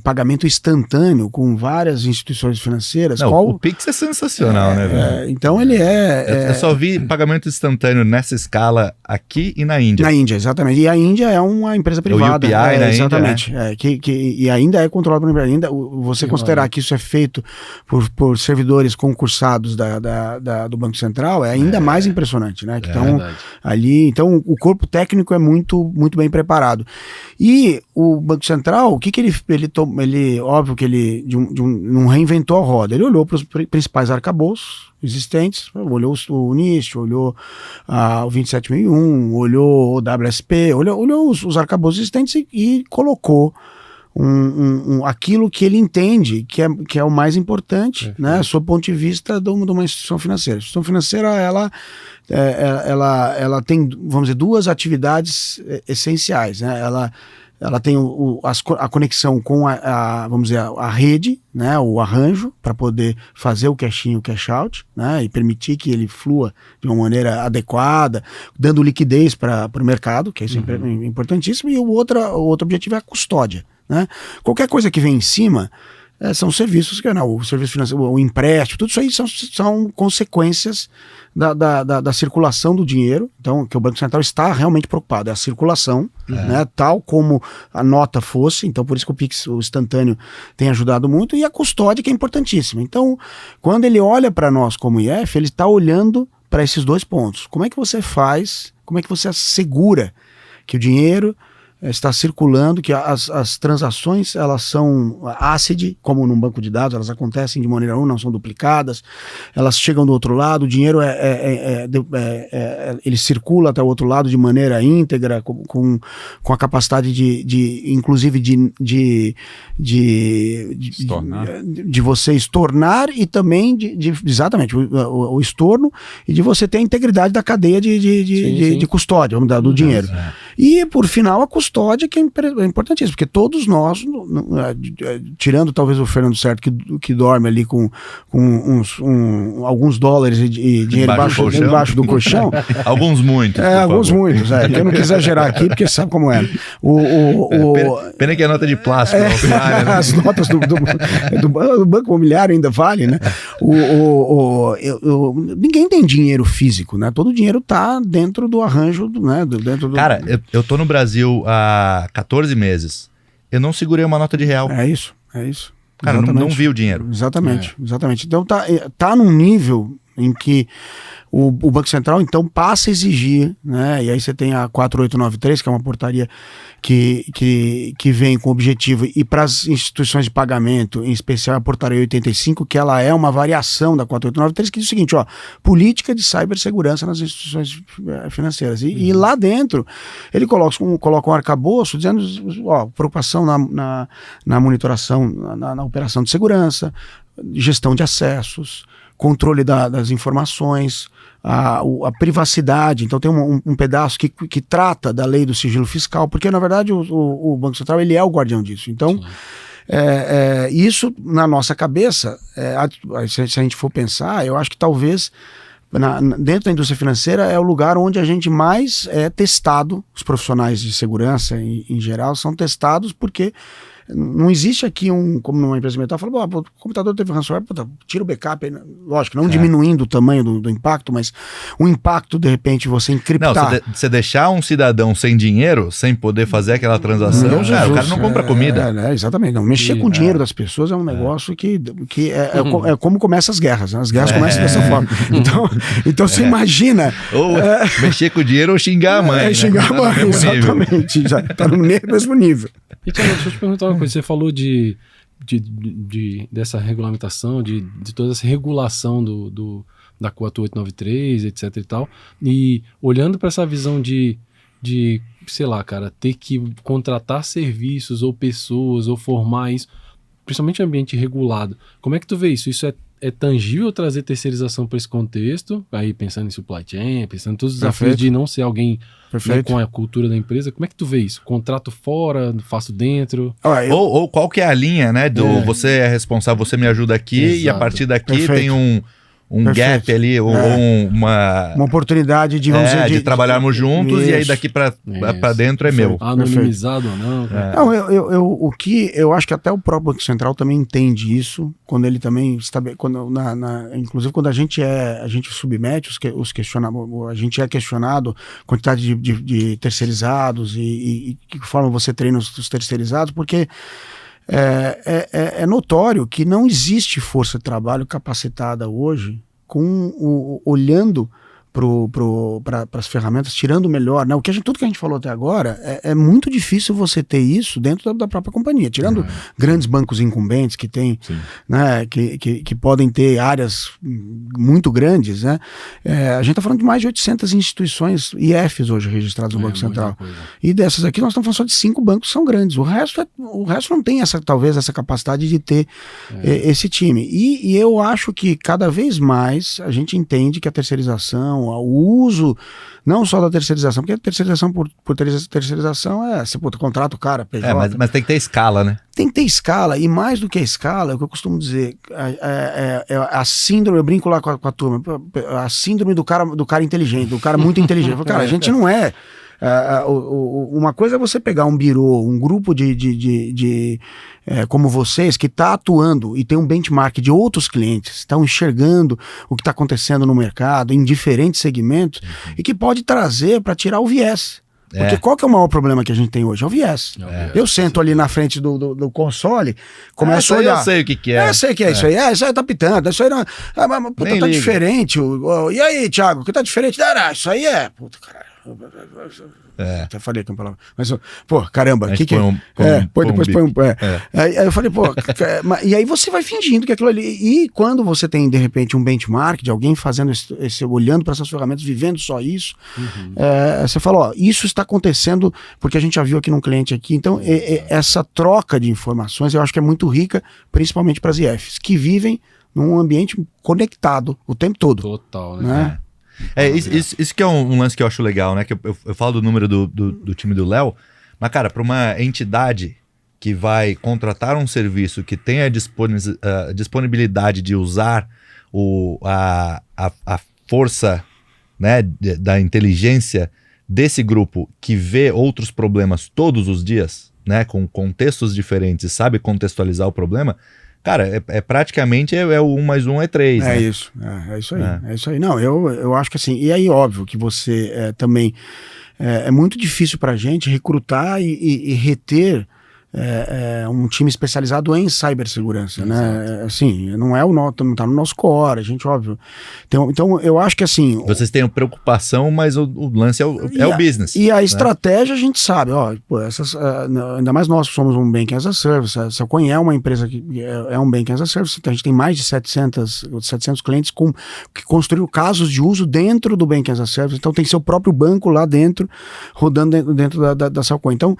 pagamento instantâneo com várias instituições financeiras. Não, o Pix é sensacional, né, velho? Então ele Eu só vi pagamento instantâneo nessa escala aqui e na Índia. Na Índia, exatamente. E a Índia é uma empresa privada. O UPI na exatamente. Índia, e ainda é controlado por ainda. Você considerar que isso é feito por servidores concursados do Banco Central é ainda mais impressionante, né? Então, então o corpo técnico é muito, muito bem preparado. E o Banco Central, o que ele óbvio que ele não reinventou a roda, ele olhou para os principais arcabouços existentes, olhou o NIST, olhou o 27001, olhou o WSP, olhou os arcabouços existentes e colocou aquilo que ele entende que é o mais importante, né, sob o ponto de vista de uma instituição financeira. A instituição financeira, ela tem, vamos dizer, duas atividades essenciais, né? Ela tem a conexão com vamos dizer, a rede, né, o arranjo, para poder fazer o cash in e o cash out, né, e permitir que ele flua de uma maneira adequada, dando liquidez para o mercado, que é importantíssimo, e o outro objetivo é a custódia. Né? Qualquer coisa que vem em cima são serviços o serviço financeiro, o empréstimo, tudo isso aí são consequências da circulação do dinheiro. Então, que o Banco Central está realmente preocupado, é a circulação, né, tal como a nota fosse. Então, por isso que o Pix, o instantâneo, tem ajudado muito, e a custódia, que é importantíssima. Então, quando ele olha para nós como IF, ele está olhando para esses dois pontos. Como é que você faz, como é que você assegura que o dinheiro está circulando, que as transações, elas são ACID, como num banco de dados, elas acontecem de maneira não são duplicadas, elas chegam do outro lado, o dinheiro ele circula até o outro lado de maneira íntegra, com a capacidade inclusive de você estornar, e também exatamente o estorno, e de você ter a integridade da cadeia de custódia, vamos dar, do dinheiro. E por final a custódia, que é importantíssimo, porque todos nós, tirando talvez o Fernando Certo, que dorme ali com alguns dólares e dinheiro embaixo do colchão. Alguns muitos. Muitos, que eu não quis exagerar aqui, porque sabe como é. Pena que é nota de plástico. Austrália, né? As notas do Banco Imobiliário ainda vale, né? Ninguém tem dinheiro físico, né? Todo o dinheiro está dentro do arranjo, né? Cara, eu tô no Brasil há 14 meses. Eu não segurei uma nota de real. É isso. Cara, não vi o dinheiro. Exatamente. Então tá num nível em que o Banco Central, então, passa a exigir, né? E aí você tem a 4893, que é uma portaria que vem com o objetivo, e para as instituições de pagamento, em especial a portaria 85, que ela é uma variação da 4893, que diz o seguinte, política de cibersegurança nas instituições financeiras. E lá dentro, ele coloca um arcabouço dizendo, preocupação na monitoração, na operação de segurança, gestão de acessos, controle das informações, a privacidade. Então tem um pedaço que trata da lei do sigilo fiscal, porque na verdade o Banco Central, ele é o guardião disso. Então isso na nossa cabeça, se a gente for pensar, eu acho que talvez dentro da indústria financeira é o lugar onde a gente mais é testado. Os profissionais de segurança em geral são testados, porque não existe aqui como numa empresa de metal, fala, o computador teve ransomware, tira o backup, lógico, não diminuindo o tamanho do impacto, mas o impacto, de repente, você encriptar. Não, você deixar um cidadão sem dinheiro, sem poder fazer aquela transação, o cara não compra comida. Exatamente, não. Mexer com o dinheiro das pessoas é um negócio que é como começam as guerras, né? As guerras começam dessa forma. Então você imagina... Ou mexer com o dinheiro ou xingar a mãe. Xingar a mãe, exatamente. Já tá no mesmo nível. E Thiago, deixa eu te perguntar uma coisa. Você falou dessa regulamentação, de toda essa regulação do da COA 893, etc e tal, e olhando para essa visão de, sei lá, cara, ter que contratar serviços ou pessoas ou formar isso, principalmente em ambiente regulado, como é que tu vê isso? Isso é tangível trazer terceirização para esse contexto, aí pensando em supply chain, pensando em todos os desafios de não ser alguém, né, com a cultura da empresa, como é que tu vê isso? Contrato fora, faço dentro? Ou qual que é a linha, né, do você é responsável, você me ajuda aqui, e a partir daqui tem um gap ali, ou uma oportunidade de, vamos dizer, de trabalharmos juntos, e aí daqui para dentro é meu. Anonimizado ou não. Não, o que eu acho que até o próprio Banco Central também entende isso, quando ele também inclusive quando a gente submete os questionamentos, a gente é questionado quantidade de terceirizados e que forma você treina os terceirizados, porque é notório que não existe força de trabalho capacitada hoje olhando para as ferramentas, tirando o melhor, né? Tudo que a gente falou até agora, é muito difícil você ter isso dentro da própria companhia, tirando grandes bancos incumbentes que tem, né? Que podem ter áreas muito grandes, né? A gente está falando de mais de 800 instituições IFs hoje registradas no Banco Central, e dessas aqui nós estamos falando só de 5 bancos que são grandes, o resto não tem talvez essa capacidade de ter esse time, e eu acho que cada vez mais a gente entende que a terceirização, o uso não só da terceirização, porque a terceirização por terceirização você contrata o cara, PJ. Mas tem que ter escala, né? Tem que ter escala, e mais do que a escala, é o que eu costumo dizer, a síndrome, eu brinco lá com a turma, a síndrome do cara inteligente, do cara muito inteligente. Cara, a gente não é... uma coisa é você pegar um birô, um grupo como vocês, que está atuando e tem um benchmark de outros clientes, estão enxergando o que está acontecendo no mercado, em diferentes segmentos, e que pode trazer para tirar o viés. Porque qual que é o maior problema que a gente tem hoje? É o viés. Eu sento ali na frente do console, começo a olhar. Eu sei o que é. Eu sei o que é isso aí. Isso aí tá pitando. Isso aí não... puta, tá diferente. E aí, Thiago, o que tá diferente? Isso aí puta, caralho. Até falei que é uma palavra. Mas, pô, caramba, o que depois põe um. Aí eu falei, pô, e aí você vai fingindo que aquilo ali. E quando você tem, de repente, um benchmark de alguém fazendo olhando para essas ferramentas, vivendo só isso, você fala, ó, isso está acontecendo porque a gente já viu aqui num cliente aqui. Então, essa troca de informações eu acho que é muito rica, principalmente para as IFs, que vivem num ambiente conectado o tempo todo. Total, né? Isso que é um lance que eu acho legal, né? Que eu falo do número do time do Léo, mas, cara, para uma entidade que vai contratar um serviço que tem a disponibilidade de usar a força, né, da inteligência desse grupo que vê outros problemas todos os dias, né, com contextos diferentes e sabe contextualizar o problema. Cara, praticamente o 1 mais 1 é 3, né? Isso, é isso aí, é isso aí. Não, eu acho que assim, e aí óbvio que você também, é muito difícil pra gente recrutar e reter um time especializado em cibersegurança, né? Assim, não tá no nosso core, a gente, óbvio. Então, eu acho que assim... Vocês têm preocupação, mas o lance é o business. E a estratégia a gente sabe, ainda mais nós que somos um Banking as a Service, a Selcoin é uma empresa que é um Banking as a Service, então a gente tem mais de 700 clientes que construíram casos de uso dentro do Banking as a Service, então tem seu próprio banco lá dentro, rodando dentro da Selcoin. Então,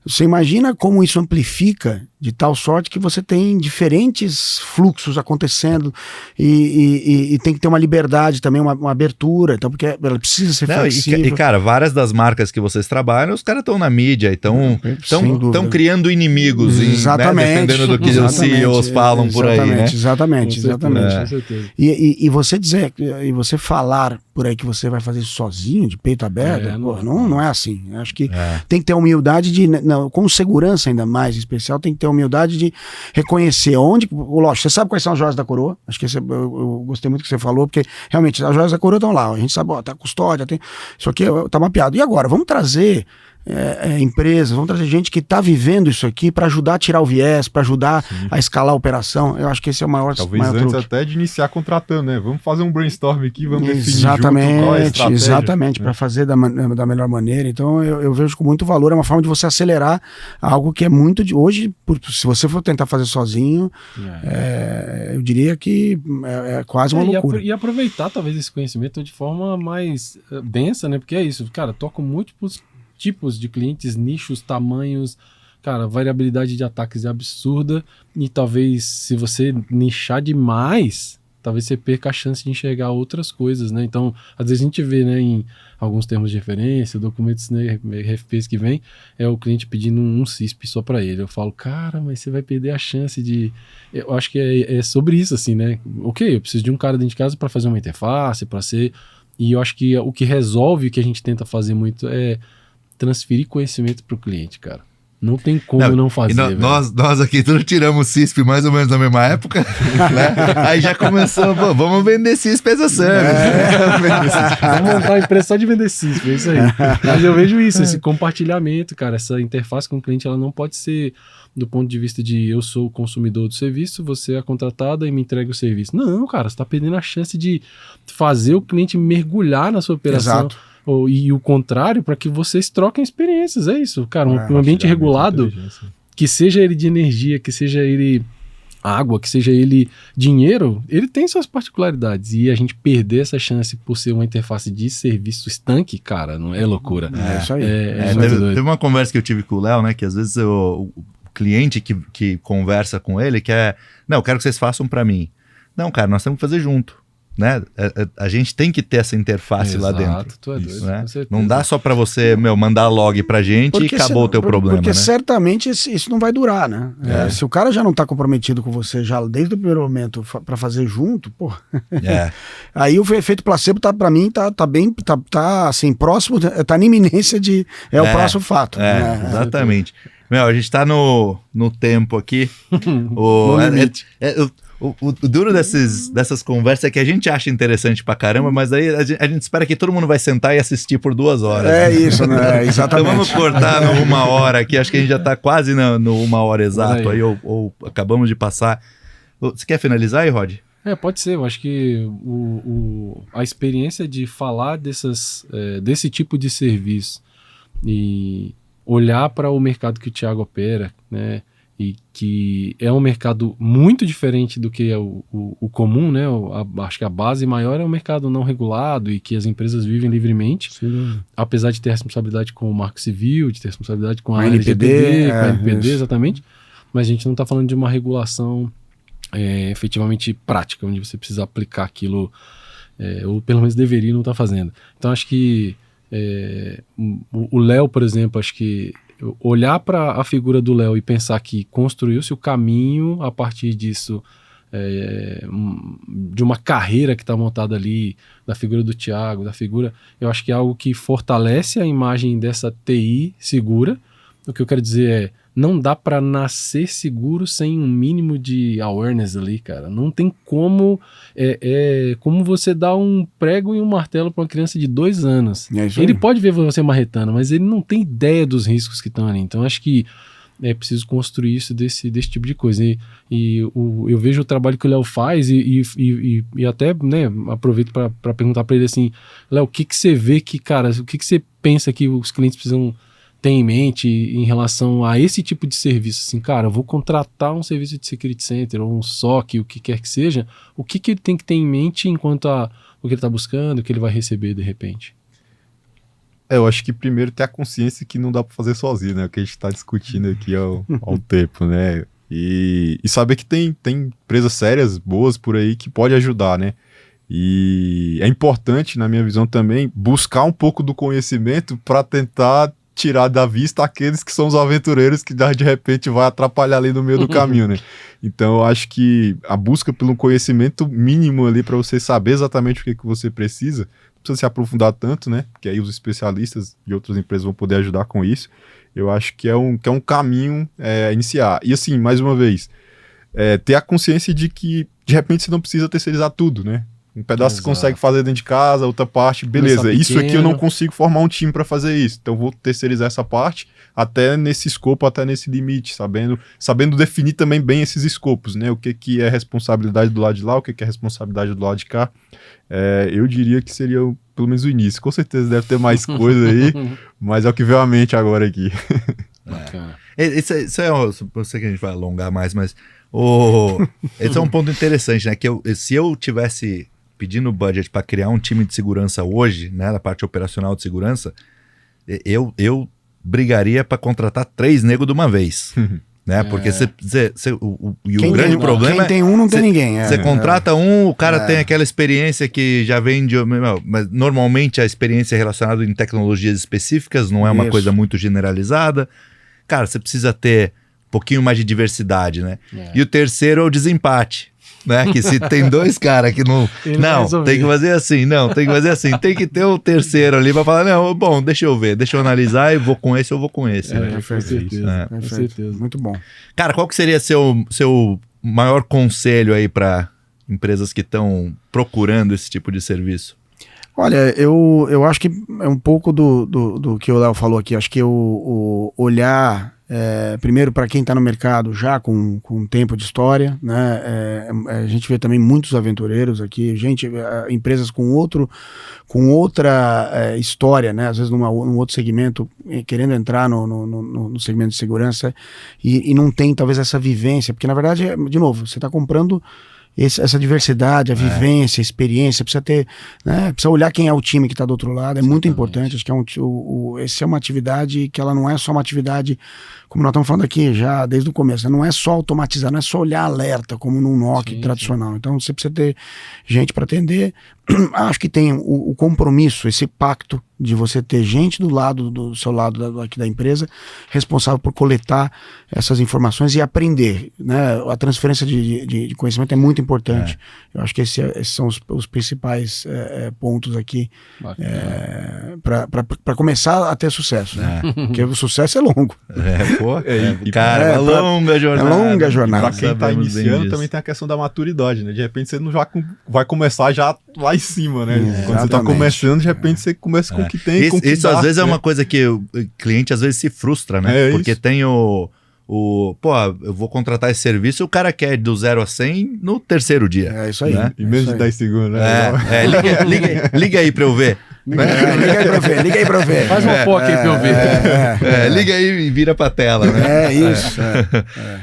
você imagina como isso amplifica de tal sorte que você tem diferentes fluxos acontecendo e tem que ter uma liberdade também, uma abertura, então, porque ela precisa ser flexível. E, cara, várias das marcas que vocês trabalham, os caras estão na mídia e estão criando inimigos, exatamente, né, dependendo do que os CEOs falam por aí, né? Exatamente. Com certeza. E você dizer, e você falar por aí que você vai fazer isso sozinho, de peito aberto, não é assim. Acho que tem que ter humildade com segurança ainda mais especial, tem que ter humildade de reconhecer lógico, você sabe quais são as joias da coroa, acho que eu gostei muito que você falou, porque realmente as joias da coroa estão lá, a gente sabe, tá custódia, isso aqui tá mapeado, e agora, vamos trazer empresas, vamos trazer gente que está vivendo isso aqui para ajudar a tirar o viés, para ajudar a escalar a operação. Eu acho que esse é o maior Talvez maior antes truque. até de iniciar contratando, né? Vamos fazer um brainstorm aqui, vamos definir junto qual é a estratégia. Exatamente, para fazer da melhor maneira. Então eu vejo com muito valor, é uma forma de você acelerar algo que é muito de hoje, se você for tentar fazer sozinho, eu diria que é quase uma loucura. E aproveitar talvez esse conhecimento de forma mais densa, né? Porque é isso, cara, toco múltiplos tipos de clientes, nichos, tamanhos, cara, a variabilidade de ataques é absurda e talvez se você nichar demais, talvez você perca a chance de enxergar outras coisas, né? Então, às vezes a gente vê, né, em alguns termos de referência, documentos, né, RFPs que vem, é o cliente pedindo um CISP só para ele. Eu falo, cara, mas você vai perder a chance de... Eu acho que é sobre isso, assim, né? Ok, eu preciso de um cara dentro de casa para fazer uma interface, para ser... E eu acho que o que resolve, o que a gente tenta fazer muito é transferir conhecimento para o cliente, cara. Não tem como não fazer. Nós aqui tudo tiramos CISP mais ou menos na mesma época, né? Aí já começou, pô, vamos vender CISP as a service. Vamos montar a empresa só de vender CISP, é isso aí. Mas eu vejo isso, esse compartilhamento, cara, essa interface com o cliente, ela não pode ser do ponto de vista de eu sou o consumidor do serviço, você é a contratada e me entrega o serviço. Não, cara, você está perdendo a chance de fazer o cliente mergulhar na sua operação. Exato. E o contrário, para que vocês troquem experiências, é isso, cara, um ambiente regulado, que seja ele de energia, que seja ele água, que seja ele dinheiro, ele tem suas particularidades, e a gente perder essa chance por ser uma interface de serviço estanque, cara, não é loucura. É isso aí. Teve uma conversa que eu tive com o Léo, né, que às vezes o cliente que conversa com ele quer, não, eu quero que vocês façam para mim. Não, cara, nós temos que fazer junto. Né? A gente tem que ter essa interface lá dentro. Tu é doido, né? Não dá só para você mandar log pra gente porque e acabou o teu problema. Porque né? certamente isso não vai durar, né? Se o cara já não tá comprometido com você já desde o primeiro momento para fazer junto, pô. Aí o efeito placebo pra mim tá bem, tá assim, próximo, tá na iminência de o próximo fato. Exatamente. A gente tá no tempo aqui. No limite. O duro dessas conversas é que a gente acha interessante pra caramba, mas aí a gente espera que todo mundo vai sentar e assistir por 2 horas. Isso, né? Exatamente. Então vamos cortar no 1 hora aqui, acho que a gente já tá quase no 1 hora exato aí, ou acabamos de passar. Você quer finalizar aí, Rod? Pode ser, eu acho que a experiência de falar desse tipo de serviço e olhar para o mercado que o Thiago opera, né? E que é um mercado muito diferente do que é o comum, né? Acho que a base maior é o mercado não regulado e que as empresas vivem livremente, apesar de ter responsabilidade com o Marco Civil, de ter responsabilidade com a LGPD, com a NPD, exatamente, mas a gente não está falando de uma regulação efetivamente prática, onde você precisa aplicar aquilo, ou pelo menos deveria não estar fazendo. Então acho que o Léo, por exemplo, acho que olhar para a figura do Léo e pensar que construiu-se o caminho a partir disso, de uma carreira que está montada ali, da figura do Thiago, eu acho que é algo que fortalece a imagem dessa TI segura. O que eu quero dizer é, não dá para nascer seguro sem um mínimo de awareness ali, cara. Não tem como como você dar um prego e um martelo para uma criança de 2 anos. Ele pode ver você marretando, mas ele não tem ideia dos riscos que estão ali. Então acho que é preciso construir isso desse tipo de coisa. Eu vejo o trabalho que o Léo faz e até, né, aproveito para perguntar para ele assim, Léo, o que você vê que, cara, o que você pensa que os clientes precisam ter em mente em relação a esse tipo de serviço? Assim, cara, eu vou contratar um serviço de security center ou um SOC, o que quer que seja, o que ele tem que ter em mente enquanto o que ele está buscando, o que ele vai receber de repente? Eu acho que primeiro ter a consciência que não dá para fazer sozinho, né? O que a gente está discutindo aqui há um tempo, né? E saber que tem empresas sérias, boas por aí, que pode ajudar, né? E é importante, na minha visão também, buscar um pouco do conhecimento para tentar tirar da vista aqueles que são os aventureiros que de repente vai atrapalhar ali no meio do caminho, né? Então eu acho que a busca pelo conhecimento mínimo ali para você saber exatamente o que você precisa, não precisa se aprofundar tanto, né? Porque aí os especialistas de outras empresas vão poder ajudar com isso. Eu acho que é um caminho a iniciar. E assim, mais uma vez, ter a consciência de que de repente você não precisa terceirizar tudo, né? Um pedaço você consegue fazer dentro de casa, outra parte, beleza. Isso aqui eu não consigo formar um time para fazer isso. Então eu vou terceirizar essa parte até nesse escopo, até nesse limite, sabendo definir também bem esses escopos, né? O que é responsabilidade do lado de lá, o que é responsabilidade do lado de cá. Eu diria que seria pelo menos o início. Com certeza deve ter mais coisa aí, mas é o que veio à mente agora aqui. Isso é, eu sei que a gente vai alongar mais, mas esse é um ponto interessante, né? Que se eu tivesse pedindo budget para criar um time de segurança hoje, né, na parte operacional de segurança, eu brigaria para contratar 3 negros de uma vez. Né? Porque o grande problema quem tem um não tem ninguém. Você contrata um, o cara tem aquela experiência que já vem de... Mas normalmente a experiência é relacionada em tecnologias específicas, não é uma coisa muito generalizada. Cara, você precisa ter um pouquinho mais de diversidade, né? E o terceiro é o desempate. Né? Que se tem 2 caras que não tem que fazer assim, tem que ter o terceiro ali pra falar, não, bom, deixa eu ver, deixa eu analisar e vou com esse, eu vou com esse. Né? Com certeza. Muito bom. Cara, qual que seria seu maior conselho aí para empresas que estão procurando esse tipo de serviço? Olha, eu acho que é um pouco do que o Léo falou aqui. Acho que o olhar primeiro para quem está no mercado já com tempo de história, né? A gente vê também muitos aventureiros aqui, empresas com outra história, né? Às vezes num outro segmento, querendo entrar no segmento de segurança e não tem talvez essa vivência, porque na verdade, de novo, você está comprando essa diversidade, a vivência, a experiência, precisa ter, né, precisa olhar quem é o time que está do outro lado, é muito importante. Acho que essa é uma atividade que ela não é só uma atividade, como nós estamos falando aqui já desde o começo, não é só automatizar, não é só olhar alerta como num NOC tradicional. Então você precisa ter gente para atender. Acho que tem o compromisso, esse pacto de você ter gente do seu lado aqui da empresa responsável por coletar essas informações e aprender, né? A transferência de conhecimento é muito importante. Eu acho que esses são os principais pontos aqui para começar a ter sucesso, né? Porque o sucesso é longo. Cara, é longa jornada. É longa jornada. Para quem está iniciando também tem a questão da maturidade, né? De repente você não já vai começar já lá em cima, né? Quando você está começando, de repente você começa com o que tem. Isso às vezes é uma coisa que o cliente às vezes se frustra, né? Porque tem eu vou contratar esse serviço e o cara quer do 0 a 100 no terceiro dia. É isso aí. Né? Em menos de 10 segundos, né? Liga aí pra eu ver. Liga aí pra eu ver. Faz uma POC aí pra eu ver. Liga aí e vira pra tela, né?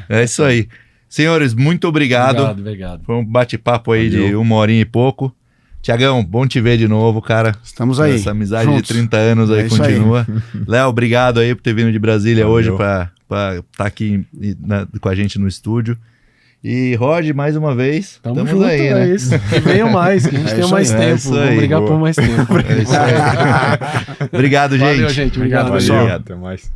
É isso aí. Senhores, muito obrigado. Obrigado. Foi um bate-papo aí de 1 horinha e pouco. Tiagão, bom te ver de novo, cara. Estamos aí. Essa amizade juntos. De 30 anos aí continua. Léo, obrigado aí por ter vindo de Brasília hoje para estar aqui com a gente no estúdio. E Rod, mais uma vez, estamos junto, aí, né? Isso. Que venham mais, que a gente tenha mais tempo. Vamos brigar por mais tempo. É isso aí. Obrigado, gente. Valeu, gente. Obrigado, pessoal. Até mais.